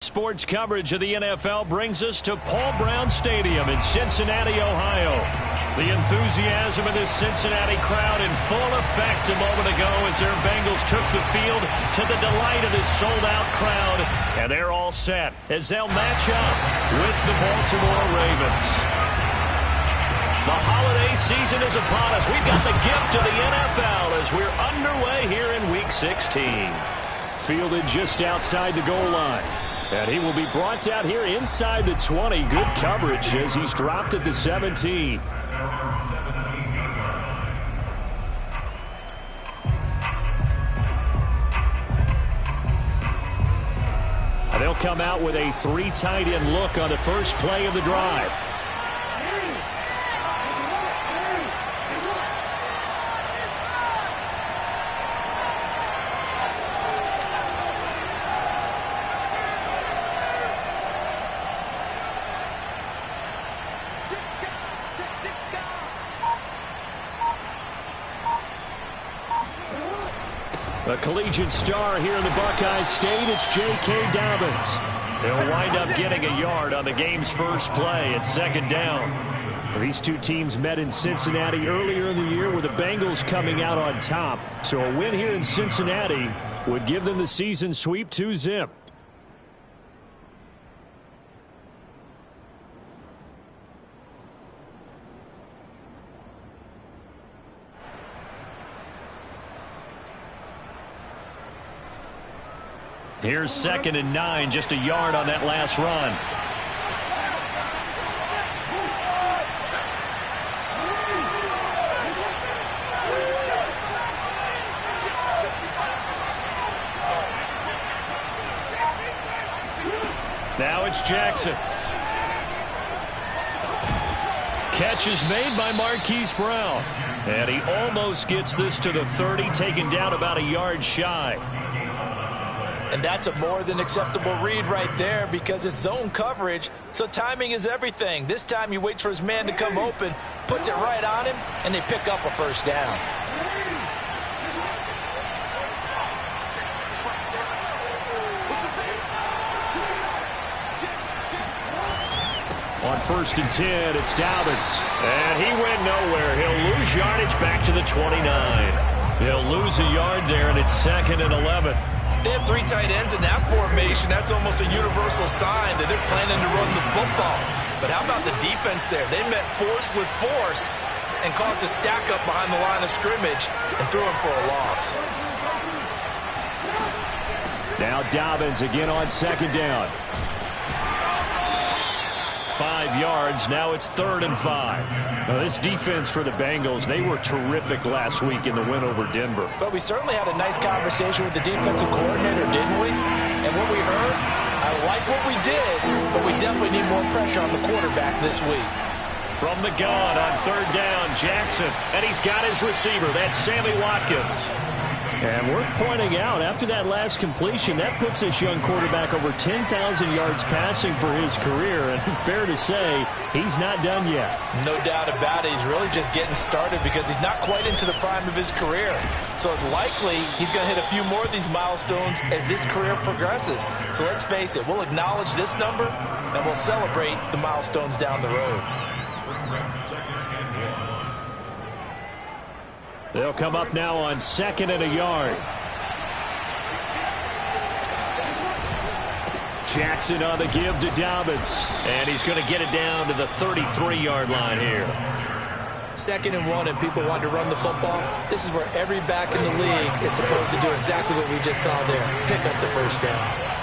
sports coverage of the NFL brings us to Paul Brown Stadium in Cincinnati, Ohio. The enthusiasm of this Cincinnati crowd in full effect a moment ago as their Bengals took the field to the delight of this sold-out crowd. And they're all set as they'll match up with the Baltimore Ravens. The holiday season is upon us. We've got the gift of the NFL as we're underway here in Week 16. Fielded just outside the goal line. And he will be brought down here inside the 20. Good coverage as he's dropped at the 17. They'll come out with a 3 tight end look on the first play of the drive. A collegiate star here in the Buckeye State, it's J.K. Dobbins. They'll wind up getting a yard on the game's first play at second down. These two teams met in Cincinnati earlier in the year with the Bengals coming out on top. So a win here in Cincinnati would give them the season sweep 2-zip. Here's 2nd and 9, just a yard on that last run. Now it's Jackson. Catch is made by Marquise Brown. And he almost gets this to the 30, taken down about a yard shy. And that's a more than acceptable read right there because it's zone coverage, so timing is everything. This time he waits for his man to come open, puts it right on him, and they pick up a first down. On 1st and 10, it's Dobbins. And he went nowhere. He'll lose yardage back to the 29. He'll lose a yard there, and it's 2nd and 11. They have 3 tight ends in that formation. That's almost a universal sign that they're planning to run the football. But how about the defense there? They met force with force and caused a stack up behind the line of scrimmage and threw him for a loss. Now Dobbins again on 2nd down. 5 yards. Now it's 3rd and 5. Now this defense for the Bengals, they were terrific last week in the win over Denver. But we certainly had a nice conversation with the defensive coordinator, didn't we? And what we heard, I like what we did, but we definitely need more pressure on the quarterback this week. From the gun on 3rd down, Jackson. And he's got his receiver. That's Sammy Watkins. And worth pointing out, after that last completion, that puts this young quarterback over 10,000 yards passing for his career. And fair to say, he's not done yet. No doubt about it. He's really just getting started because he's not quite into the prime of his career. So it's likely he's going to hit a few more of these milestones as this career progresses. So let's face it, we'll acknowledge this number and we'll celebrate the milestones down the road. They'll come up now on 2nd and a yard. Jackson on the give to Dobbins. And he's going to get it down to the 33-yard line here. 2nd and 1 and people want to run the football. This is where every back in the league is supposed to do exactly what we just saw there. Pick up the first down.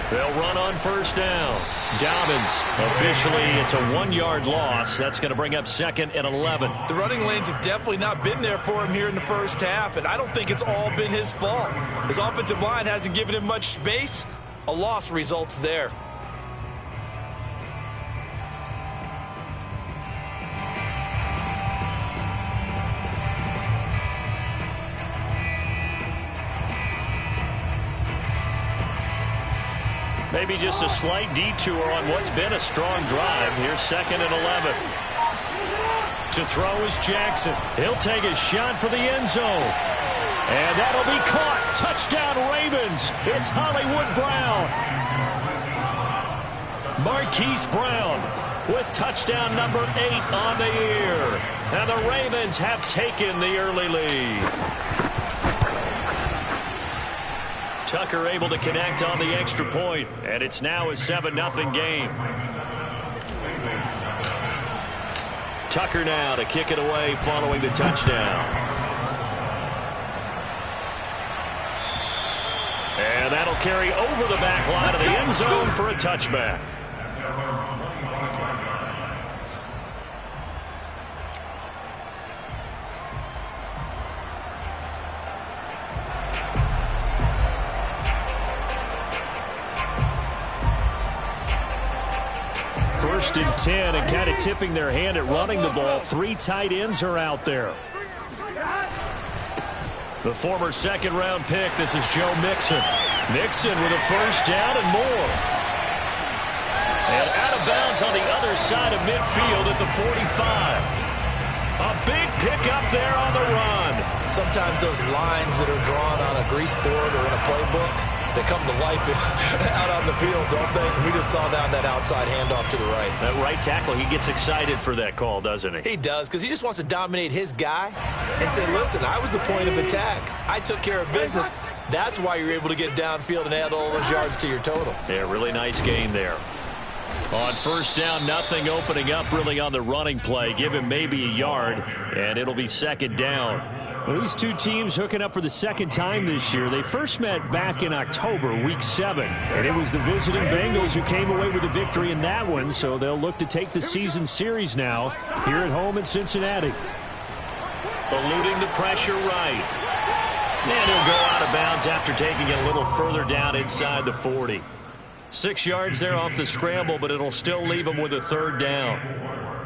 They'll run on 1st down. Dobbins, officially, it's a 1-yard loss. That's going to bring up 2nd and 11. The running lanes have definitely not been there for him here in the first half, and I don't think it's all been his fault. His offensive line hasn't given him much space. A loss results there. Maybe just a slight detour on what's been a strong drive. Here's 2nd and 11. To throw is Jackson. He'll take a shot for the end zone. And that'll be caught. Touchdown Ravens. It's Hollywood Brown. Marquise Brown with touchdown number 8 on the year. And the Ravens have taken the early lead. Tucker able to connect on the extra point, and it's now a 7-0 game. Tucker now to kick it away following the touchdown. And that'll carry over the back line of the end zone for a touchback. First and 10, and kind of tipping their hand at running the ball. 3 tight ends are out there. The former second-round pick, this is Joe Mixon. Mixon with a first down and more. And out of bounds on the other side of midfield at the 45. A big pickup there on the run. Sometimes those lines that are drawn on a grease board or in a playbook, they come to life out on the field, don't they? We just saw that outside handoff to the right. That right tackle, he gets excited for that call, doesn't he? He does, because he just wants to dominate his guy and say, listen, I was the point of attack. I took care of business. That's why you're able to get downfield and add all those yards to your total. Yeah, really nice game there. On first down, nothing opening up really on the running play. Give him maybe a yard, and it'll be second down. Well, these two teams hooking up for the second time this year. They first met back in October, Week 7. And it was the visiting Bengals who came away with the victory in that one, so they'll look to take the season series now here at home in Cincinnati. Eluding the pressure right. And he'll go out of bounds after taking it a little further down inside the 40. 6 yards there off the scramble, but it'll still leave him with a third down.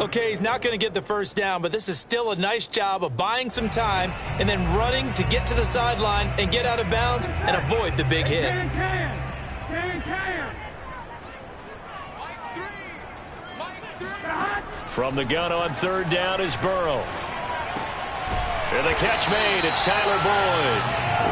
Okay, he's not going to get the first down, but this is still a nice job of buying some time and then running to get to the sideline and get out of bounds and avoid the big hit. From the gun on third down is Burrow. And the catch made, it's Tyler Boyd.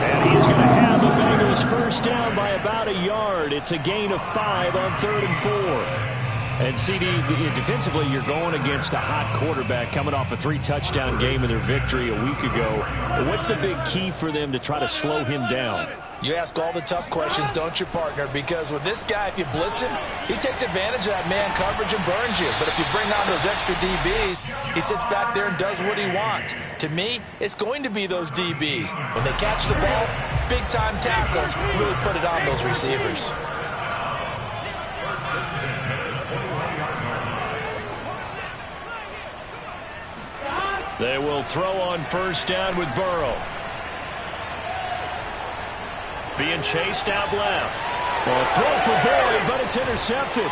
And he's going to have the Bengals first down by about a yard. It's a gain of 5 on 3rd and 4. And, CD, defensively, you're going against a hot quarterback coming off a 3-touchdown game in their victory a week ago. What's the big key for them to try to slow him down? You ask all the tough questions, don't you, partner? Because with this guy, if you blitz him, he takes advantage of that man coverage and burns you. But if you bring on those extra DBs, he sits back there and does what he wants. To me, it's going to be those DBs. When they catch the ball, big-time tackles really put it on those receivers. They will throw on first down with Burrow. Being chased out left. Well, throw for Boyd, but it's intercepted.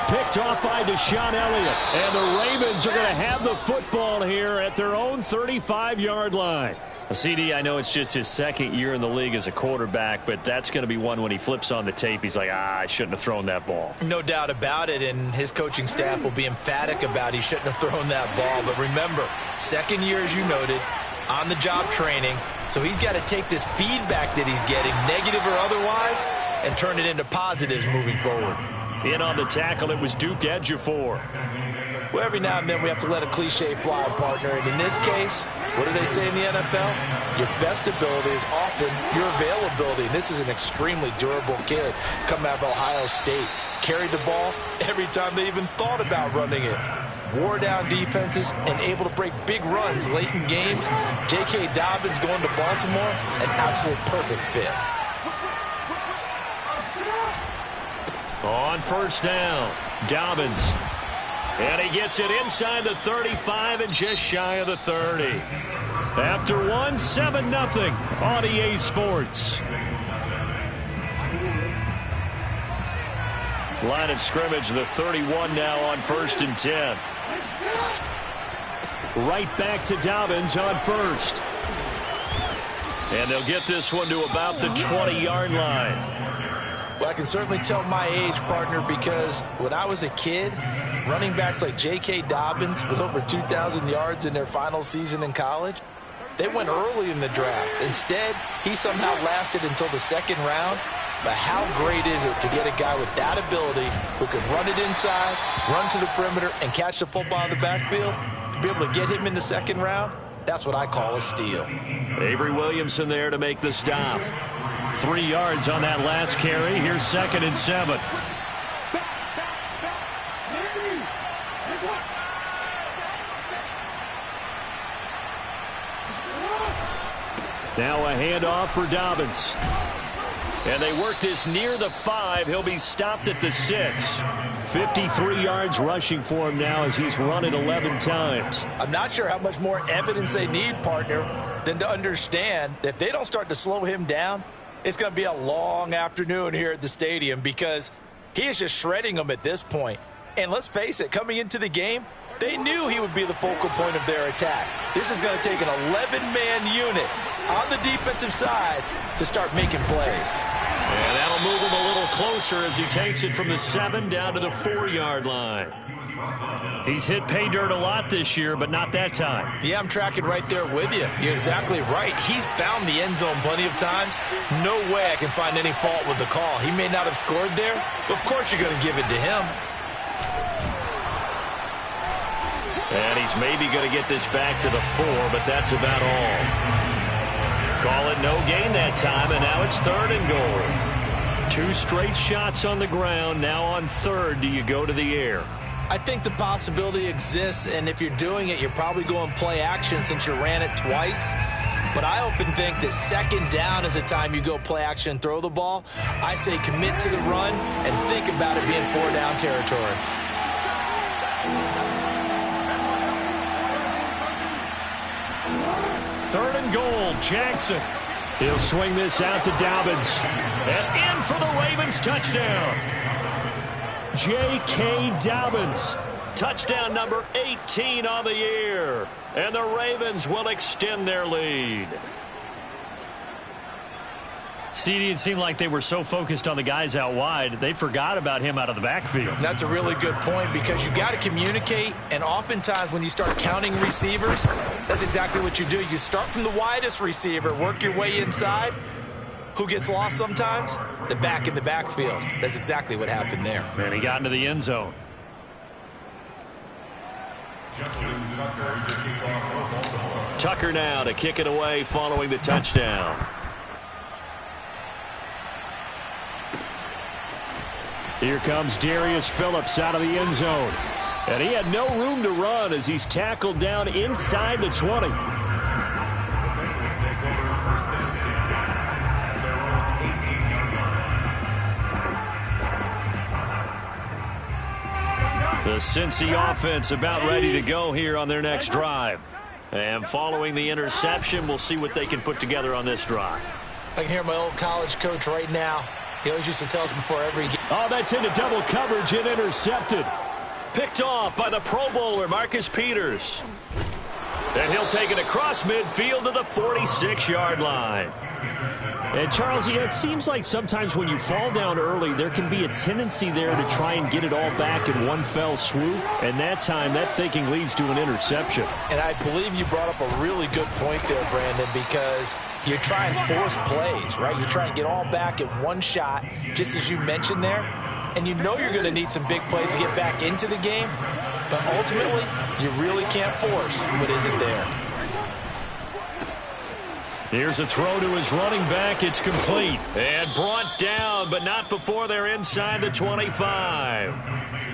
Picked off by Deshaun Elliott. And the Ravens are going to have the football here at their own 35-yard line. CD, I know it's just his second year in the league as a quarterback, but that's going to be one when he flips on the tape, he's like, I shouldn't have thrown that ball. No doubt about it, and his coaching staff will be emphatic about he shouldn't have thrown that ball. But remember, second year, as you noted, on-the-job training, so he's got to take this feedback that he's getting, negative or otherwise, and turn it into positives moving forward. In on the tackle, it was Duke Ejiofor. Well, every now and then we have to let a cliche fly, partner. And in this case, what do they say in the NFL? Your best ability is often your availability. And this is an extremely durable kid coming out of Ohio State. Carried the ball every time they even thought about running it. Wore down defenses and able to break big runs late in games. J.K. Dobbins going to Baltimore, an absolute perfect fit. On first down, Dobbins. And he gets it inside the 35 and just shy of the 30. After one, 7-0 on EA Sports. Line of scrimmage, the 31 now on 1st and 10. Right back to Dobbins on first. And they'll get this one to about the 20-yard line. Well, I can certainly tell my age, partner, because when I was a kid, Running backs like J.K. Dobbins with over 2,000 yards in their final season in college, they went early in the draft. Instead, he somehow lasted until the second round. But how great is it to get a guy with that ability who can run it inside, run to the perimeter, and catch the football in the backfield? To be able to get him in the second round, that's what I call a steal. Avery Williamson there to make the stop. 3 yards on that last carry. Here's 2nd and 7. Now a handoff for Dobbins. And they work this near the 5. He'll be stopped at the 6. 53 yards rushing for him now as he's run it 11 times. I'm not sure how much more evidence they need, partner, than to understand that if they don't start to slow him down, it's going to be a long afternoon here at the stadium because he is just shredding them at this point. And let's face it, coming into the game, they knew he would be the focal point of their attack. This is going to take an 11-man unit on the defensive side to start making plays. And that'll move him a little closer as he takes it from the 7 down to the 4-yard line. He's hit pay dirt a lot this year, but not that time. Yeah, I'm tracking right there with you. You're exactly right. He's found the end zone plenty of times. No way I can find any fault with the call. He may not have scored there, but of course you're going to give it to him. And he's maybe going to get this back to the 4, but that's about all. Call it no gain that time, and now it's 3rd and goal. 2 straight shots on the ground. Now on 3rd, do you go to the air? I think the possibility exists, and if you're doing it, you're probably going play action since you ran it twice. But I often think that 2nd down is the time you go play action and throw the ball. I say commit to the run and think about it being 4-down territory. Third and goal, Jackson. He'll swing this out to Dobbins. And in for the Ravens touchdown. J.K. Dobbins. Touchdown number 18 on the year. And the Ravens will extend their lead. CD, it seemed like they were so focused on the guys out wide, they forgot about him out of the backfield. That's a really good point because you got to communicate, and oftentimes when you start counting receivers, that's exactly what you do. You start from the widest receiver, work your way inside. Who gets lost sometimes? The back in the backfield. That's exactly what happened there. And he got into the end zone. Tucker now to kick it away following the touchdown. Here comes Darius Phillips out of the end zone. And he had no room to run as he's tackled down inside the 20. The Cincy offense about ready to go here on their next drive. And following the interception, we'll see what they can put together on this drive. I can hear my old college coach right now. He always used to tell us before every game. Oh, that's into double coverage and intercepted. Picked off by the Pro Bowler, Marcus Peters. And he'll take it across midfield to the 46-yard line. And, Charles, you know, it seems like sometimes when you fall down early, there can be a tendency there to try and get it all back in one fell swoop. And that time, that thinking leads to an interception. And I believe you brought up a really good point there, Brandon, because you try and force plays, right? You try and get all back in one shot, just as you mentioned there. And you know you're going to need some big plays to get back into the game. But ultimately, you really can't force what isn't there. Here's a throw to his running back. It's complete. And brought down, but not before they're inside the 25.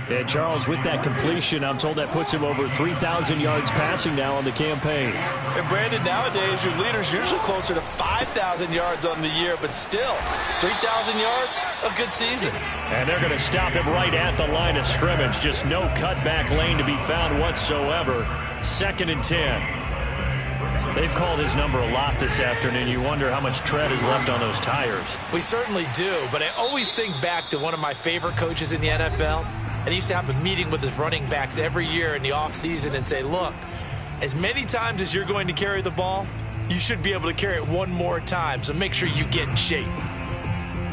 And, Charles, with that completion, I'm told that puts him over 3,000 yards passing now on the campaign. And, Brandon, nowadays, your leader's usually closer to 5,000 yards on the year, but still, 3,000 yards, a good season. And they're going to stop him right at the line of scrimmage. Just no cutback lane to be found whatsoever. 2nd and 10. They've called his number a lot this afternoon. You wonder how much tread is left on those tires. We certainly do, but I always think back to one of my favorite coaches in the NFL. And he used to have a meeting with his running backs every year in the offseason and say, look, as many times as you're going to carry the ball, you should be able to carry it one more time, so make sure you get in shape.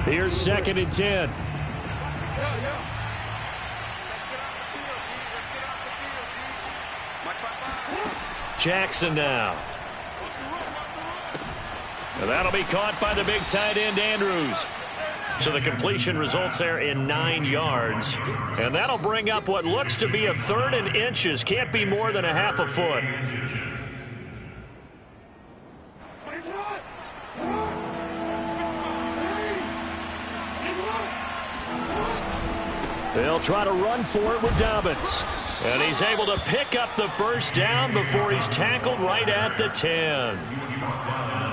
Here's 2nd and 10. Jackson now. And that'll be caught by the big tight end, Andrews. So the completion results there in 9 yards. And that'll bring up what looks to be a 3rd and inches. Can't be more than a half a foot. They'll try to run for it with Dobbins. And he's able to pick up the first down before he's tackled right at the 10.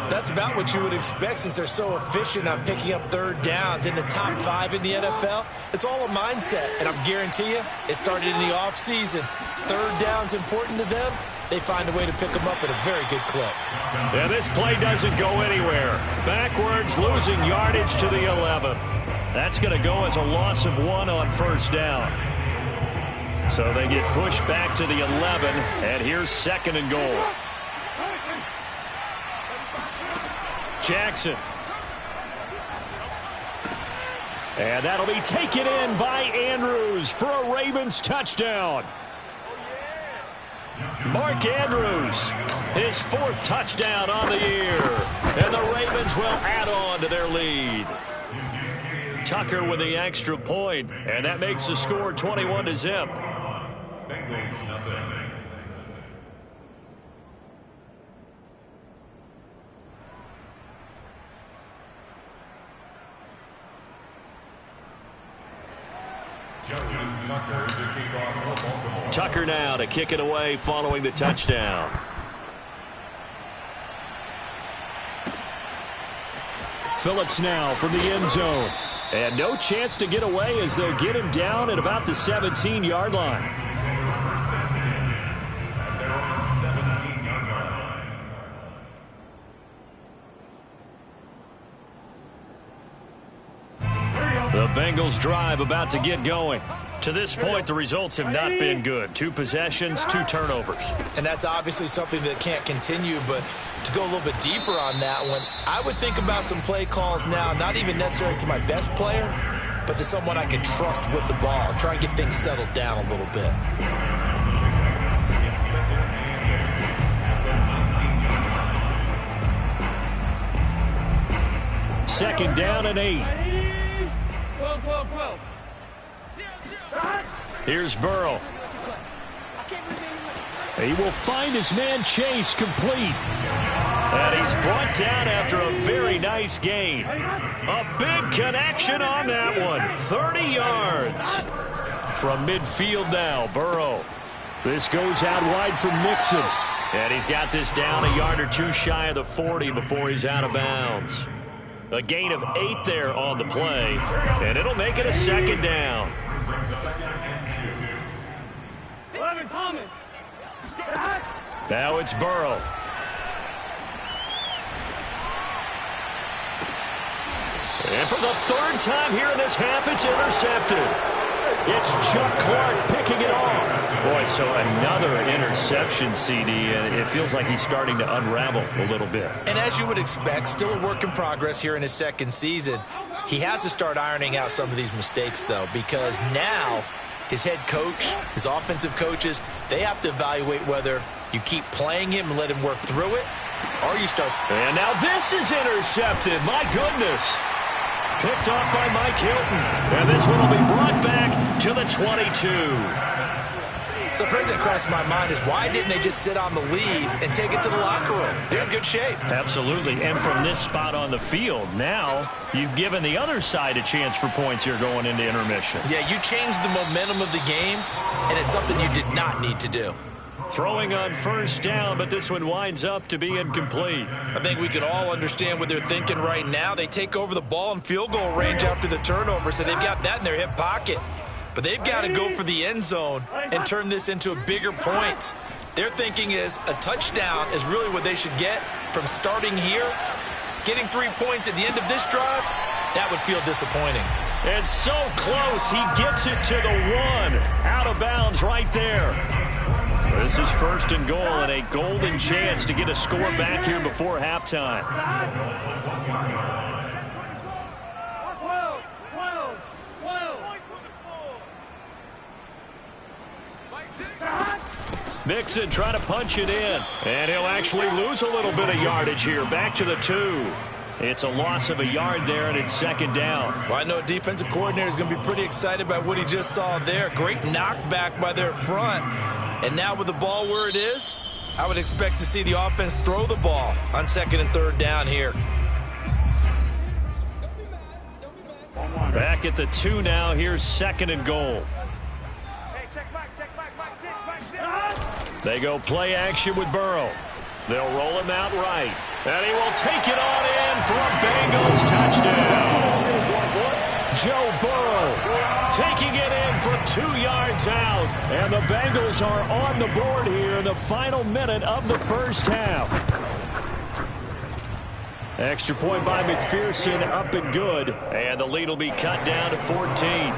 That's about what you would expect since they're so efficient on picking up 3rd downs in the top 5 in the NFL. It's all a mindset, and I guarantee you it started in the offseason. 3rd down's important to them. They find a way to pick them up at a very good clip. And this play doesn't go anywhere. Backwards, losing yardage to the 11. That's going to go as a loss of 1 on first down. So they get pushed back to the 11, and here's 2nd and goal. Jackson. And that'll be taken in by Andrews for a Ravens touchdown. Mark Andrews, his 4th touchdown on the year. And the Ravens will add on to their lead. Tucker with the extra point, and that makes the score 21-0. Bengals nothing. Tucker now to kick it away following the touchdown. Phillips now from the end zone. And no chance to get away as they'll get him down at about the 17-yard line. The Bengals drive about to get going. To this point, the results have not been good. 2 possessions, 2 turnovers. And that's obviously something that can't continue, but to go a little bit deeper on that one, I would think about some play calls now, not even necessarily to my best player, but to someone I can trust with the ball. Try and get things settled down a little bit. Second down and 8. Here's Burrow. He will find his man Chase complete. And he's brought down after a very nice gain. A big connection on that one. 30 yards. From midfield now, Burrow. This goes out wide for Mixon. And he's got this down a yard or 2 shy of the 40 before he's out of bounds. A gain of 8 there on the play. And it'll make it a 2nd down. Now it's Burrow. And for the 3rd time here in this half, it's intercepted. It's Chuck Clark picking it off. Boy, so another interception, CD, and it feels like he's starting to unravel a little bit. And as you would expect, still a work in progress here in his 2nd season. He has to start ironing out some of these mistakes, though, because now his head coach, his offensive coaches, they have to evaluate whether you keep playing him and let him work through it, or you start. And now this is intercepted. My goodness. Picked off by Mike Hilton. And this one will be brought back to the 22. So the first thing that crossed my mind is why didn't they just sit on the lead and take it to the locker room? They're in good shape. Absolutely. And from this spot on the field, now you've given the other side a chance for points here going into intermission. Yeah, you changed the momentum of the game, and it's something you did not need to do. Throwing on first down, but this one winds up to be incomplete. I think we can all understand what they're thinking right now. They take over the ball in field goal range after the turnover, so they've got that in their hip pocket. But they've got to go for the end zone and turn this into a bigger points. Their thinking is a touchdown is really what they should get from starting here. Getting 3 points at the end of this drive, that would feel disappointing. And so close, he gets it to the 1. Out of bounds right there. This is 1st and goal and a golden chance to get a score back here before halftime. Mixon trying to punch it in. And he'll actually lose a little bit of yardage here. Back to the 2. It's a loss of a yard there, and it's second down. Well, I know defensive coordinator is going to be pretty excited about what he just saw there. Great knockback by their front. And now with the ball where it is, I would expect to see the offense throw the ball on 2nd and 3rd down here. Back at the 2 now. Here's 2nd and goal. They go play action with Burrow. They'll roll him out right. And he will take it on in for a Bengals touchdown. Joe Burrow taking it in for 2 yards out. And the Bengals are on the board here in the final minute of the first half. Extra point by McPherson, up and good. And the lead will be cut down to 14.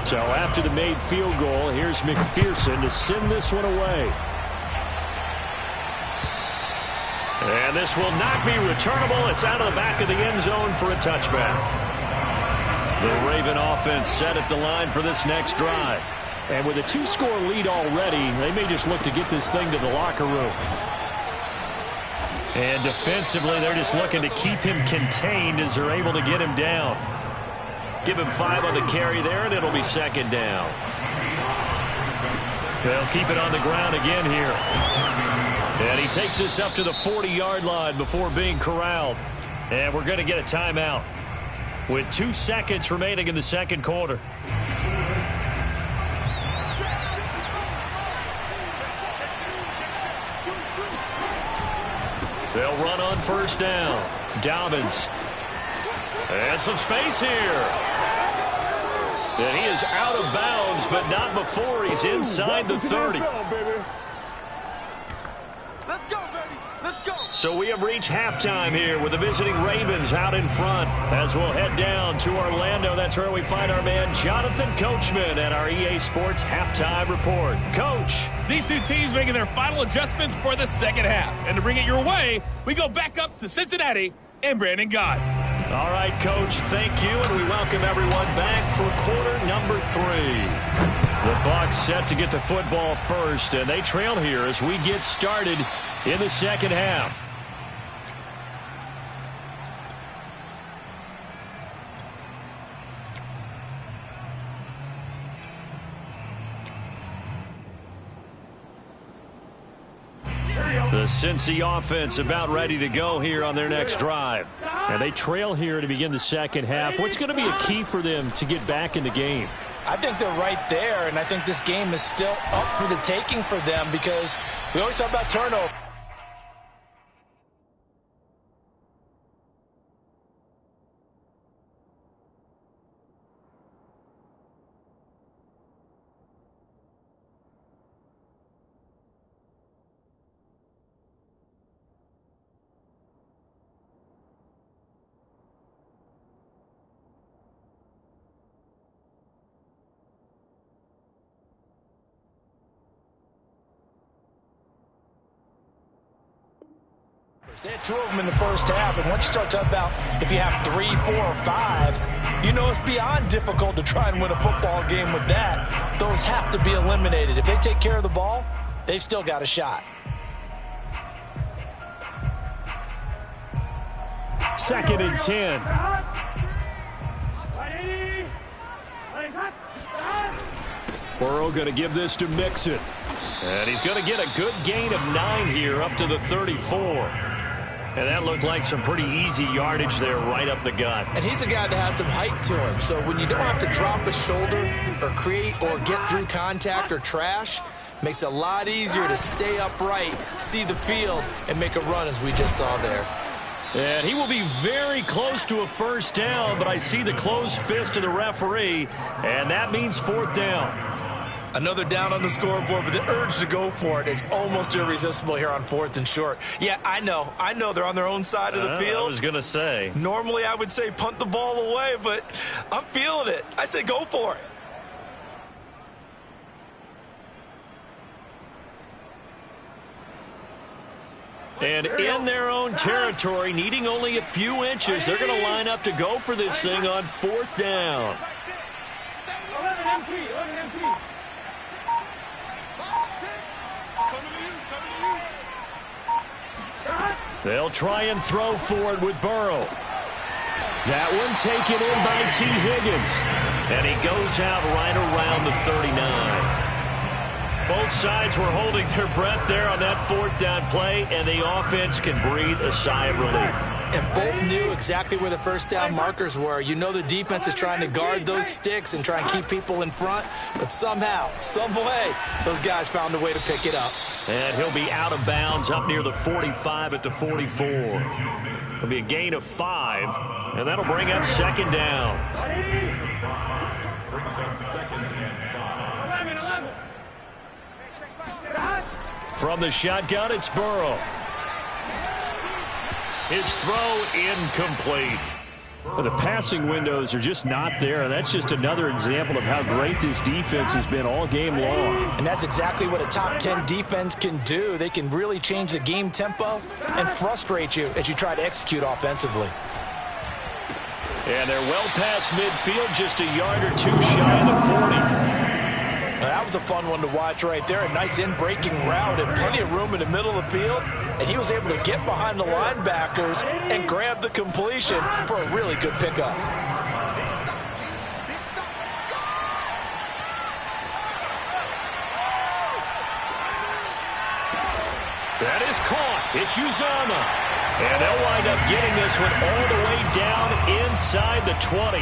So after the made field goal, here's McPherson to send this one away. And this will not be returnable. It's out of the back of the end zone for a touchback. The Raven offense set at the line for this next drive. And with a 2-score lead already, they may just look to get this thing to the locker room. And defensively, they're just looking to keep him contained as they're able to get him down. Give him 5 on the carry there, and it'll be second down. They'll keep it on the ground again here. And he takes this up to the 40-yard line before being corralled. And we're going to get a timeout with 2 seconds remaining in the second quarter. They'll run on first down. Dobbins. And some space here. And he is out of bounds, but not before he's inside the 30. Let's go, baby. Let's go. So we have reached halftime here with the visiting Ravens out in front. As we'll head down to Orlando, that's where we find our man Jonathan Coachman at our EA Sports Halftime Report. Coach. These two teams making their final adjustments for the second half. And to bring it your way, we go back up to Cincinnati and Brandon Gott. All right, Coach, thank you, and we welcome everyone back for quarter number 3. The Bucs set to get the football first, and they trail here as we get started in the second half. The Cincy offense about ready to go here on their next drive. And they trail here to begin the second half. What's going to be a key for them to get back in the game? I think they're right there, and I think this game is still up for the taking for them because we always talk about turnover. They had 2 of them in the first half, and once you start talking about if you have 3, 4, or 5, you know it's beyond difficult to try and win a football game with that. Those have to be eliminated. If they take care of the ball, they've still got a shot. Second and 10. Burrow going to give this to Mixon. And he's going to get a good gain of 9 here up to the 34. And that looked like some pretty easy yardage there right up the gut. And he's a guy that has some height to him. So when you don't have to drop a shoulder or create or get through contact or trash, makes it a lot easier to stay upright, see the field, and make a run as we just saw there. And he will be very close to a first down, but I see the closed fist of the referee, and that means 4th down. Another down on the scoreboard, but the urge to go for it is almost irresistible here on 4th and short. Yeah, I know they're on their own side of the field. I was going to say. Normally I would say punt the ball away, but I'm feeling it. I say go for it. And in their own territory, needing only a few inches, they're going to line up to go for this thing on 4th down. They'll try and throw for it with Burrow. That one taken in by T. Higgins. And he goes out right around the 39. Both sides were holding their breath there on that fourth down play, and the offense can breathe a sigh of relief. And both knew exactly where the first down markers were. You know the defense is trying to guard those sticks and try and keep people in front, but somehow, some way, those guys found a way to pick it up. And he'll be out of bounds up near the 45 at the 44. It'll be a gain of 5, and that'll bring up second down. Brings up second and 5. From the shotgun, it's Burrow. His throw incomplete. The passing windows are just not there. That's just another example of how great this defense has been all game long. And that's exactly what a top 10 defense can do. They can really change the game tempo and frustrate you as you try to execute offensively. And they're well past midfield, just a yard or two shy of the 40. Now, that was a fun one to watch right there. A nice in-breaking route and plenty of room in the middle of the field. And he was able to get behind the linebackers and grab the completion for a really good pickup. That is caught. It's Uzama. And they'll wind up getting this one all the way down inside the 20.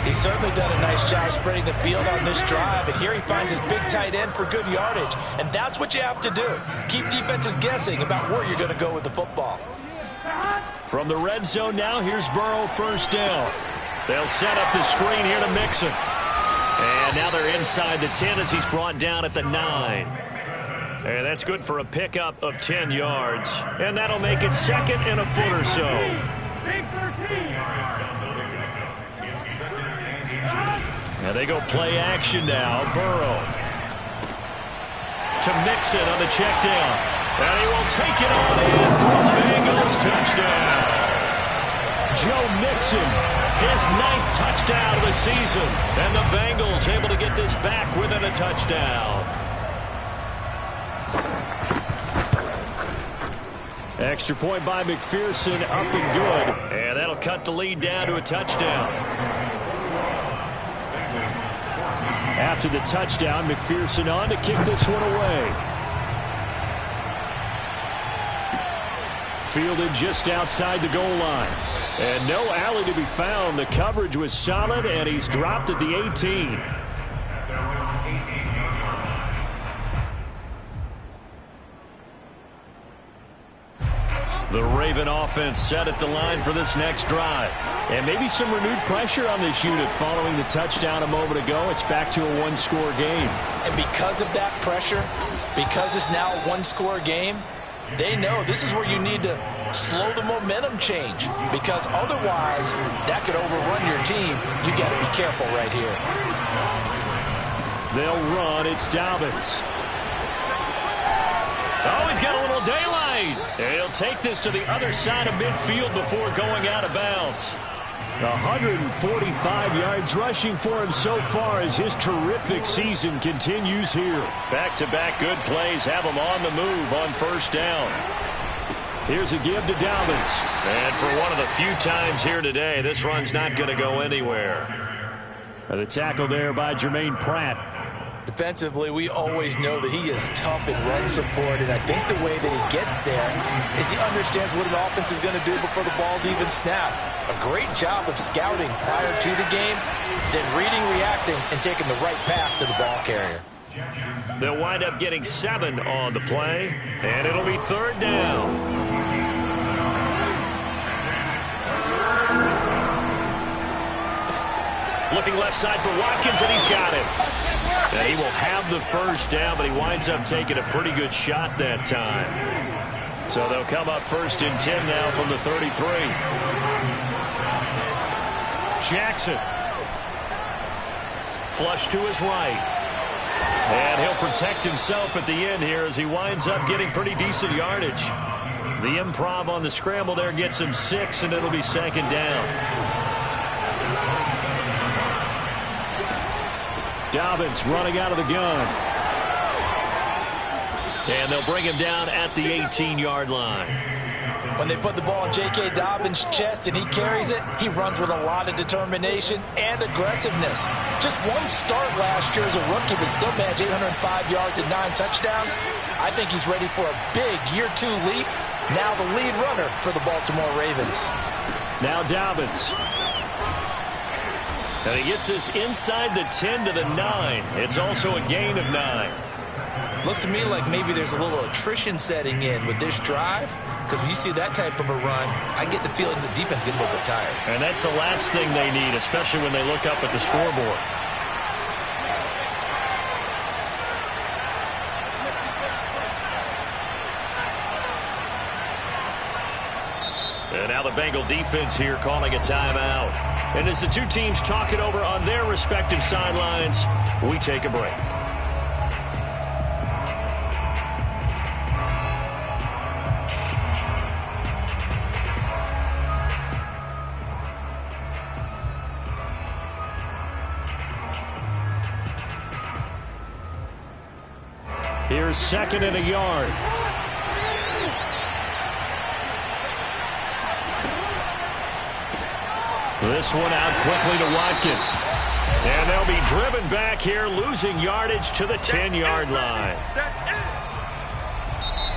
He's certainly done a nice job spreading the field on this drive, and here he finds his big tight end for good yardage. And that's what you have to do. Keep defenses guessing about where you're going to go with the football. From the red zone now, here's Burrow, first down. They'll set up the screen here to Mixon. And now they're inside the 10 as he's brought down at the 9. And that's good for a pickup of 10 yards. And that'll make it second and a foot or so. And they go play action now. Burrow to Mixon on the check down. And he will take it on in for a Bengals touchdown. Joe Mixon, his 9th touchdown of the season. And the Bengals able to get this back within a touchdown. Extra point by McPherson, up and good. And that'll cut the lead down to a touchdown. After the touchdown, McPherson on to kick this one away. Fielded just outside the goal line. And no alley to be found. The coverage was solid, and he's dropped at the 18. The Raven offense set at the line for this next drive. And maybe some renewed pressure on this unit following the touchdown a moment ago. It's back to a one-score game. And because of that pressure, because it's now a one-score game, they know this is where you need to slow the momentum change. Because otherwise, that could overrun your team. You got to be careful right here. They'll run. It's Dobbins. Oh, he's got a little daylight. He'll take this to the other side of midfield before going out of bounds. 145 yards rushing for him so far as his terrific season continues here. Back-to-back good plays have him on the move on first down. Here's a give to Dobbins. And for one of the few times here today, this run's not going to go anywhere. The tackle there by Jermaine Pratt. Defensively, we always know that he is tough in run support, and I think the way that he gets there is he understands what an offense is going to do before the ball's even snapped. A great job of scouting prior to the game, then reading, reacting, and taking the right path to the ball carrier. They'll wind up getting 7 on the play, and it'll be third down. Looking left side for Watkins, and he's got it. And he will have the first down, but he winds up taking a pretty good shot that time. So they'll come up first and 10 now from the 33. Jackson. Flush to his right. And he'll protect himself at the end here as he winds up getting pretty decent yardage. The improv on the scramble there gets him 6, and it'll be second down. Dobbins running out of the gun. And they'll bring him down at the 18-yard line. When they put the ball in J.K. Dobbins' chest and he carries it, he runs with a lot of determination and aggressiveness. Just one start last year as a rookie, but still managed 805 yards and 9 touchdowns. I think he's ready for a big year 2 leap. Now the lead runner for the Baltimore Ravens. Now Dobbins. And he gets this inside the 10 to the 9. It's also a gain of 9. Looks to me like maybe there's a little attrition setting in with this drive, because when you see that type of a run, I get the feeling the defense getting a little bit tired. And that's the last thing they need, especially when they look up at the scoreboard. And now the Bengal defense here calling a timeout. And as the two teams talk it over on their respective sidelines, we take a break. Here's 2nd and a yard. This one out quickly to Watkins. And they'll be driven back here, losing yardage to the 10-yard line.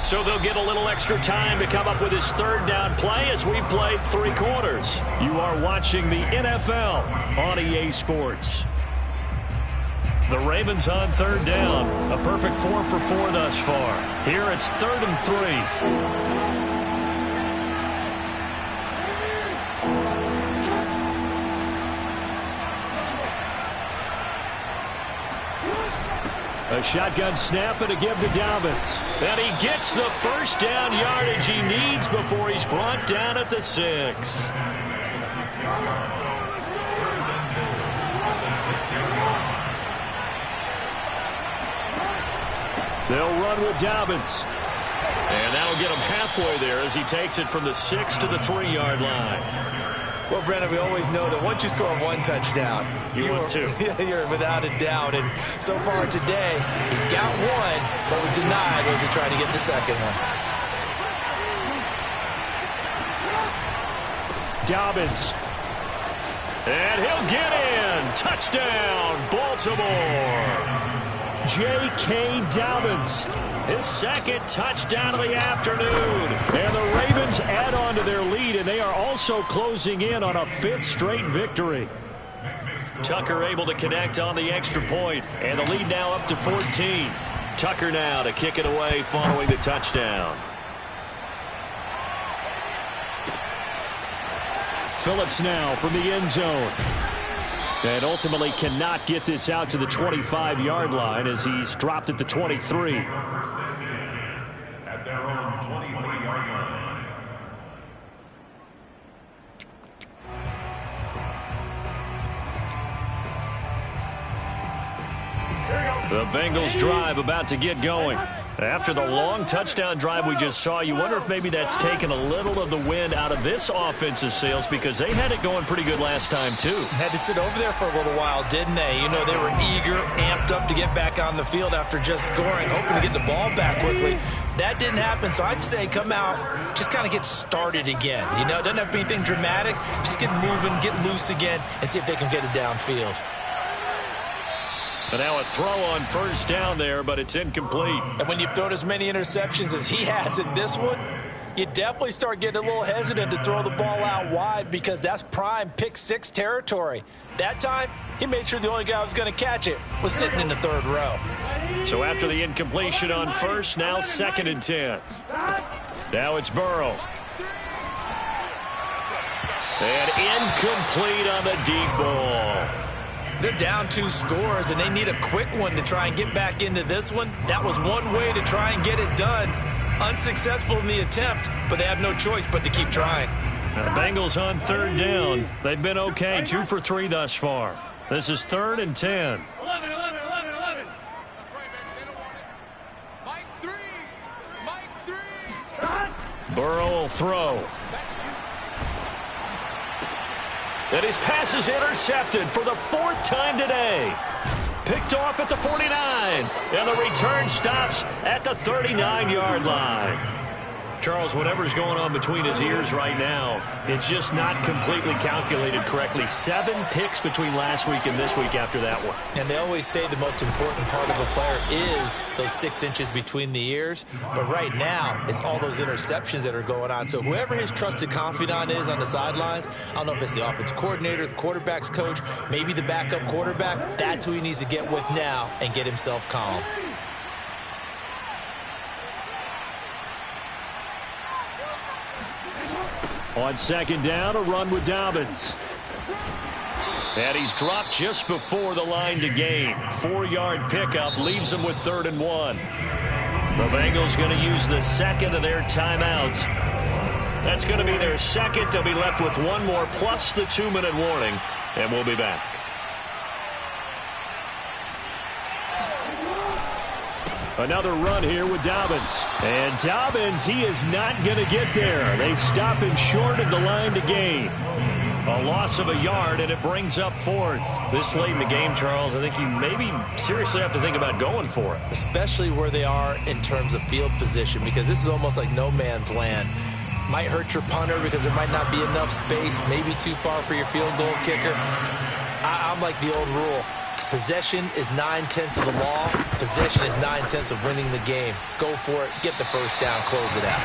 So they'll get a little extra time to come up with his 3rd down play as we've played 3 quarters. You are watching the NFL on EA Sports. The Ravens on 3rd down. A perfect 4 for 4 thus far. Here it's 3rd and 3. A shotgun snap and a give to Dobbins. And he gets the 1st down yardage he needs before he's brought down at the 6. They'll run with Dobbins. And that'll get him halfway there as he takes it from the 6 to the 3-yard line. Well, Brennan, we always know that once you score 1 touchdown, you're 2. You're without a doubt. And so far today, he's got 1, but was denied as he tried to get the 2nd one. Dobbins. And he'll get in. Touchdown, Baltimore. J.K. Dobbins. His 2nd touchdown of the afternoon. And the Ravens add on to their lead, and they are also closing in on a 5th straight victory. Tucker able to connect on the extra point, and the lead now up to 14. Tucker now to kick it away following the touchdown. Phillips now from the end zone. And ultimately cannot get this out to the 25-yard line as he's dropped at the 23. At their own 23-yard line. The Bengals drive about to get going. After the long touchdown drive we just saw, you wonder if maybe that's taken a little of the wind out of this offensive sails, because they had it going pretty good last time, too. Had to sit over there for a little while, didn't they? You know, they were eager, amped up to get back on the field after just scoring, hoping to get the ball back quickly. That didn't happen, so I'd say come out, just kind of get started again. You know, it doesn't have to be anything dramatic. Just get moving, get loose again, and see if they can get it downfield. And now a throw on 1st down there, but it's incomplete. And when you've thrown as many interceptions as he has in this one, you definitely start getting a little hesitant to throw the ball out wide, because that's prime pick 6 territory. That time, he made sure the only guy who was going to catch it was sitting in the 3rd row. So after the incompletion on 1st, now 2nd and 10. Now it's Burrow. And incomplete on the deep ball. They're down 2 scores, and they need a quick one to try and get back into this one. That was one way to try and get it done. Unsuccessful in the attempt, but they have no choice but to keep trying. Now the Bengals on 3rd down. They've been okay, 2 for 3 thus far. This is 3rd and 10. 11. That's right, baby. They don't want it. Mike 3. Burrow will throw. And his pass is intercepted for the 4th time today. Picked off at the 49. And the return stops at the 39-yard line. Charles, whatever's going on between his ears right now, it's just not completely calculated correctly. 7 picks between last week and this week after that one. And they always say the most important part of a player is those 6 inches between the ears. But right now, it's all those interceptions that are going on. So whoever his trusted confidant is on the sidelines, I don't know if it's the offensive coordinator, the quarterback's coach, maybe the backup quarterback, that's who he needs to get with now and get himself calm. On second down, a run with Dobbins. And he's dropped just before the line to gain. 4-yard pickup leaves him with 3rd and 1. The Bengals going to use the second of their timeouts. That's going to be their second. They'll be left with 1 more plus the 2-minute warning. And we'll be back. Another run here with Dobbins. And Dobbins, he is not going to get there. They stop him short of the line to gain. A loss of a yard, and it brings up 4th. This late in the game, Charles, I think you maybe seriously have to think about going for it. Especially where they are in terms of field position, because this is almost like no man's land. Might hurt your punter because there might not be enough space, maybe too far for your field goal kicker. I'm like the old rule. Possession is 9/10 of the law. Possession is 9/10 of winning the game. Go for it. Get the first down. Close it out.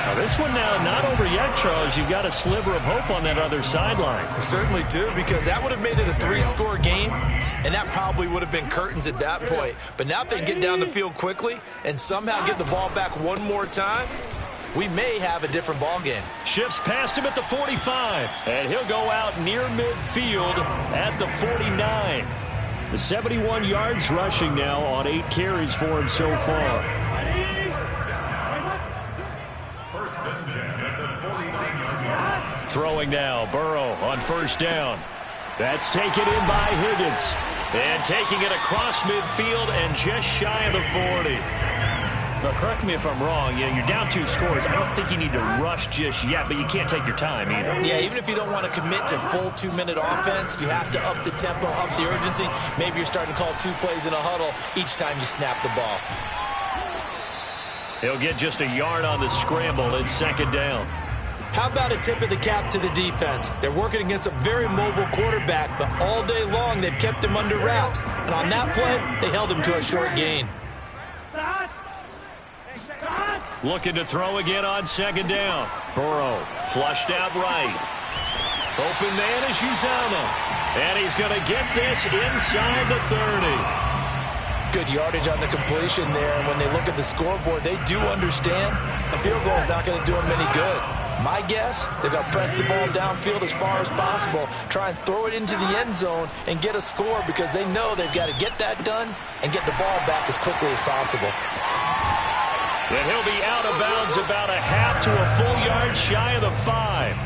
Now this one now not over yet, Charles. You've got a sliver of hope on that other sideline. We certainly do, because that would have made it a 3-score game, and that probably would have been curtains at that point. But now if they get down the field quickly and somehow get the ball back one more time, we may have a different ball game. Shifts past him at the 45, and he'll go out near midfield at the 49. The 71 yards rushing now on 8 carries for him so far. First and 10 at the 49. Throwing now, Burrow on first down. That's taken in by Higgins. And taking it across midfield and just shy of the 40. Now, correct me if I'm wrong. You're down 2 scores. I don't think you need to rush just yet, but you can't take your time either. Yeah, even if you don't want to commit to full 2-minute offense, you have to up the tempo, up the urgency. Maybe you're starting to call 2 plays in a huddle each time you snap the ball. He'll get just a yard on the scramble. It's second down. How about a tip of the cap to the defense? They're working against a very mobile quarterback, but all day long they've kept him under wraps. And on that play, they held him to a short gain. Looking to throw again on second down. Burrow flushed out right. Open man is Uzama. And he's going to get this inside the 30. Good yardage on the completion there. And when they look at the scoreboard, they do understand a field goal is not going to do them any good. My guess, they're going to press the ball downfield as far as possible, try and throw it into the end zone and get a score, because they know they've got to get that done and get the ball back as quickly as possible. And he'll be out of bounds about a half to a full yard shy of the 5.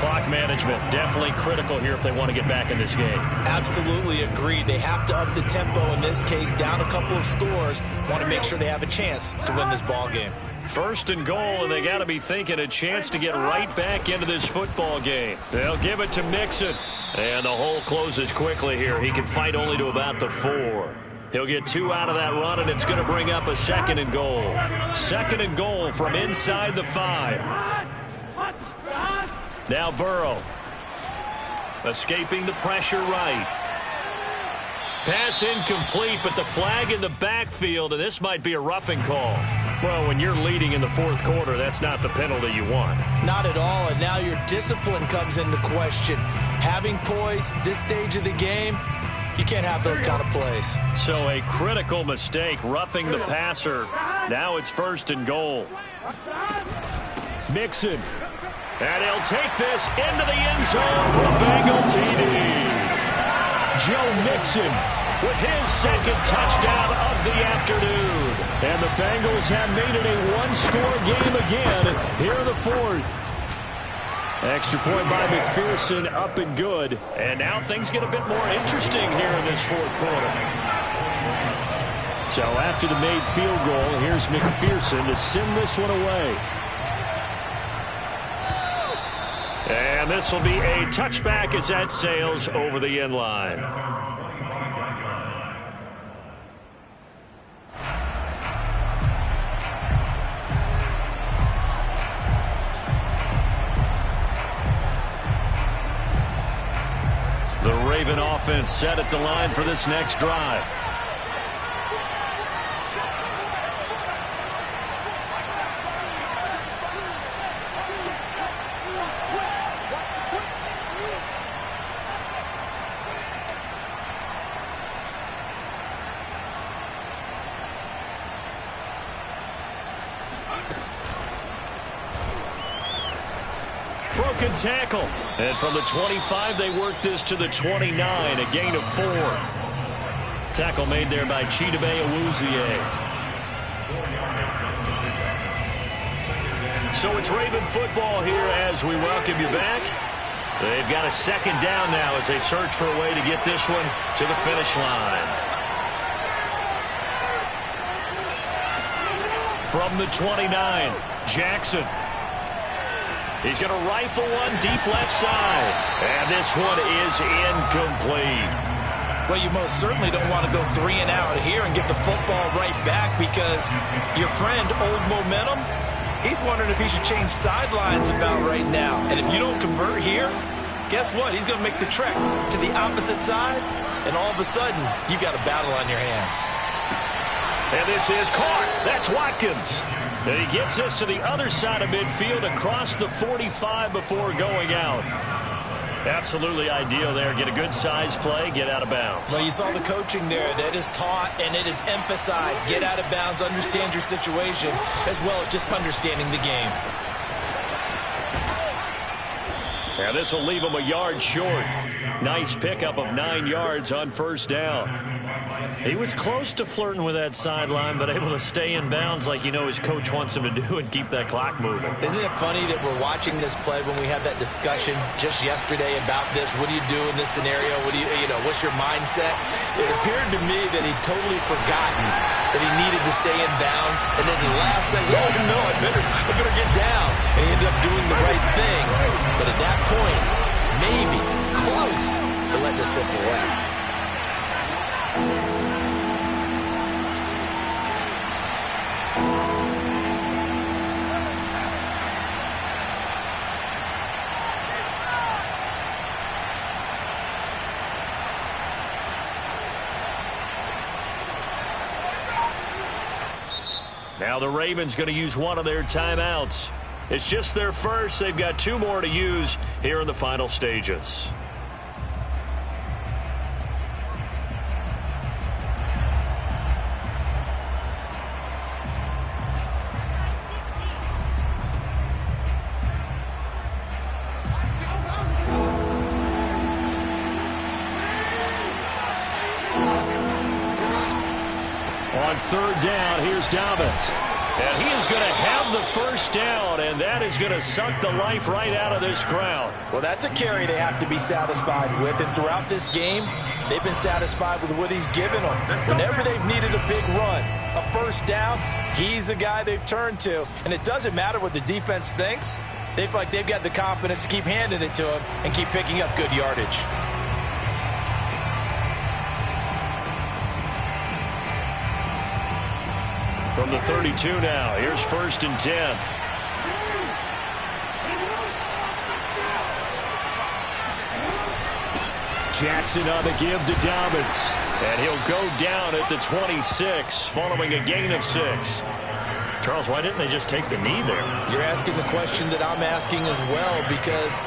Clock management definitely critical here if they want to get back in this game. Absolutely agreed. They have to up the tempo in this case, down a couple of scores. Want to make sure they have a chance to win this ball game. First and goal, and they got to be thinking a chance to get right back into this football game. They'll give it to Mixon. And the hole closes quickly here. He can fight only to about the 4. He'll get 2 out of that run, and it's going to bring up a second and goal. Second and goal from inside the 5. Now Burrow. Escaping the pressure right. Pass incomplete, but the flag in the backfield, and this might be a roughing call. Well, when you're leading in the 4th quarter, that's not the penalty you want. Not at all, and now your discipline comes into question. Having poise this stage of the game, you can't have those kind of plays. So a critical mistake, roughing the passer. Now it's first and goal. Mixon. And he'll take this into the end zone for a Bengal TD. Joe Mixon with his second touchdown of the afternoon. And the Bengals have made it a 1-score game again here in the 4th. Extra point by McPherson, up and good. And now things get a bit more interesting here in this 4th quarter. So after the made field goal, here's McPherson to send this one away. And this will be a touchback as that sails over the end line. Raven offense set at the line for this next drive. Broken tackle. And from the 25, they work this to the 29, a gain of 4. Tackle made there by Chidobe Awuzie. So it's Raven football here as we welcome you back. They've got a second down now as they search for a way to get this one to the finish line. From the 29, Jackson. He's going to rifle one deep left side. And this one is incomplete. Well, you most certainly don't want to go 3 and out here and get the football right back because your friend, Old Momentum, he's wondering if he should change sidelines about right now. And if you don't convert here, guess what? He's going to make the trek to the opposite side, and all of a sudden, you've got a battle on your hands. And this is caught. That's Watkins. And he gets this to the other side of midfield across the 45 before going out. Absolutely ideal there. Get a good size play, get out of bounds. Well, you saw the coaching there. That is taught and it is emphasized. Get out of bounds, understand your situation, as well as just understanding the game. Now this will leave him a yard short. Nice pickup of 9 yards on first down. He was close to flirting with that sideline, but able to stay in bounds like his coach wants him to do and keep that clock moving. Isn't it funny that we're watching this play when we had that discussion just yesterday about this? What do you do in this scenario? What do what's your mindset? It appeared to me that he'd totally forgotten that he needed to stay in bounds, and then the last second, oh no, I better get down. And he ended up doing the right thing. But at that point, maybe close to letting it slip away. Now the Ravens going to use one of their timeouts. It's just their first. They've got 2 more to use here in the final stages. On third down, here's Dobbins. And he is going to have the first down, and that is going to suck the life right out of this crowd. Well, that's a carry they have to be satisfied with, and throughout this game, they've been satisfied with what he's given them. Whenever they've needed a big run, a first down, he's the guy they've turned to. And it doesn't matter what the defense thinks. They feel like they've got the confidence to keep handing it to him and keep picking up good yardage. From the 32 now, here's 1st and 10. Jackson on the give to Dobbins. And he'll go down at the 26 following a gain of 6. Charles, why didn't they just take the knee there? You're asking the question that I'm asking as well, because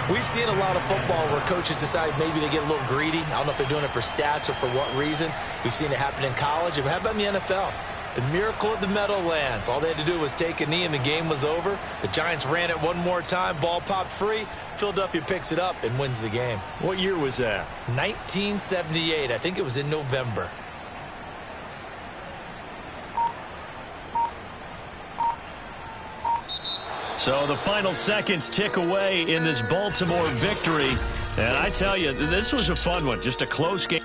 we've seen a lot of football where coaches decide maybe they get a little greedy. I don't know if they're doing it for stats or for what reason. We've seen it happen in college. And how about in the NFL? The miracle at the Meadowlands. All they had to do was take a knee and the game was over. The Giants ran it one more time. Ball popped free. Philadelphia picks it up and wins the game. What year was that? 1978. I think it was in November. So the final seconds tick away in this Baltimore victory. And I tell you, this was a fun one. Just a close game.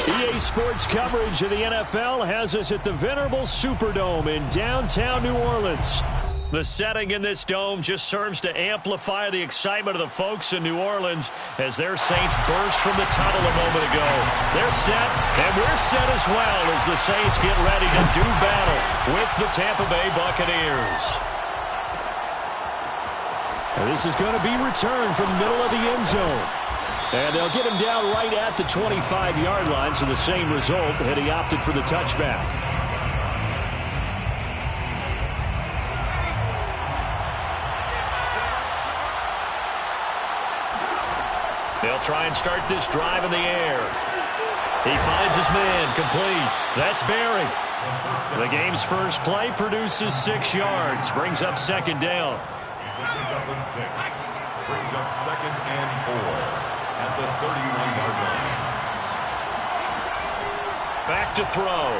EA Sports coverage of the NFL has us at the venerable Superdome in downtown New Orleans. The setting in this dome just serves to amplify the excitement of the folks in New Orleans as their Saints burst from the tunnel a moment ago. They're set, and we're set as well as the Saints get ready to do battle with the Tampa Bay Buccaneers. And this is going to be returned from the middle of the end zone. And they'll get him down right at the 25-yard line, so the same result had he opted for the touchback. They'll try and start this drive in the air. He finds his man, complete. That's Barry. The game's first play produces 6 yards, brings up second down. Brings up 6. Brings up 2nd and 4 at the 31-yard line. Back to throw.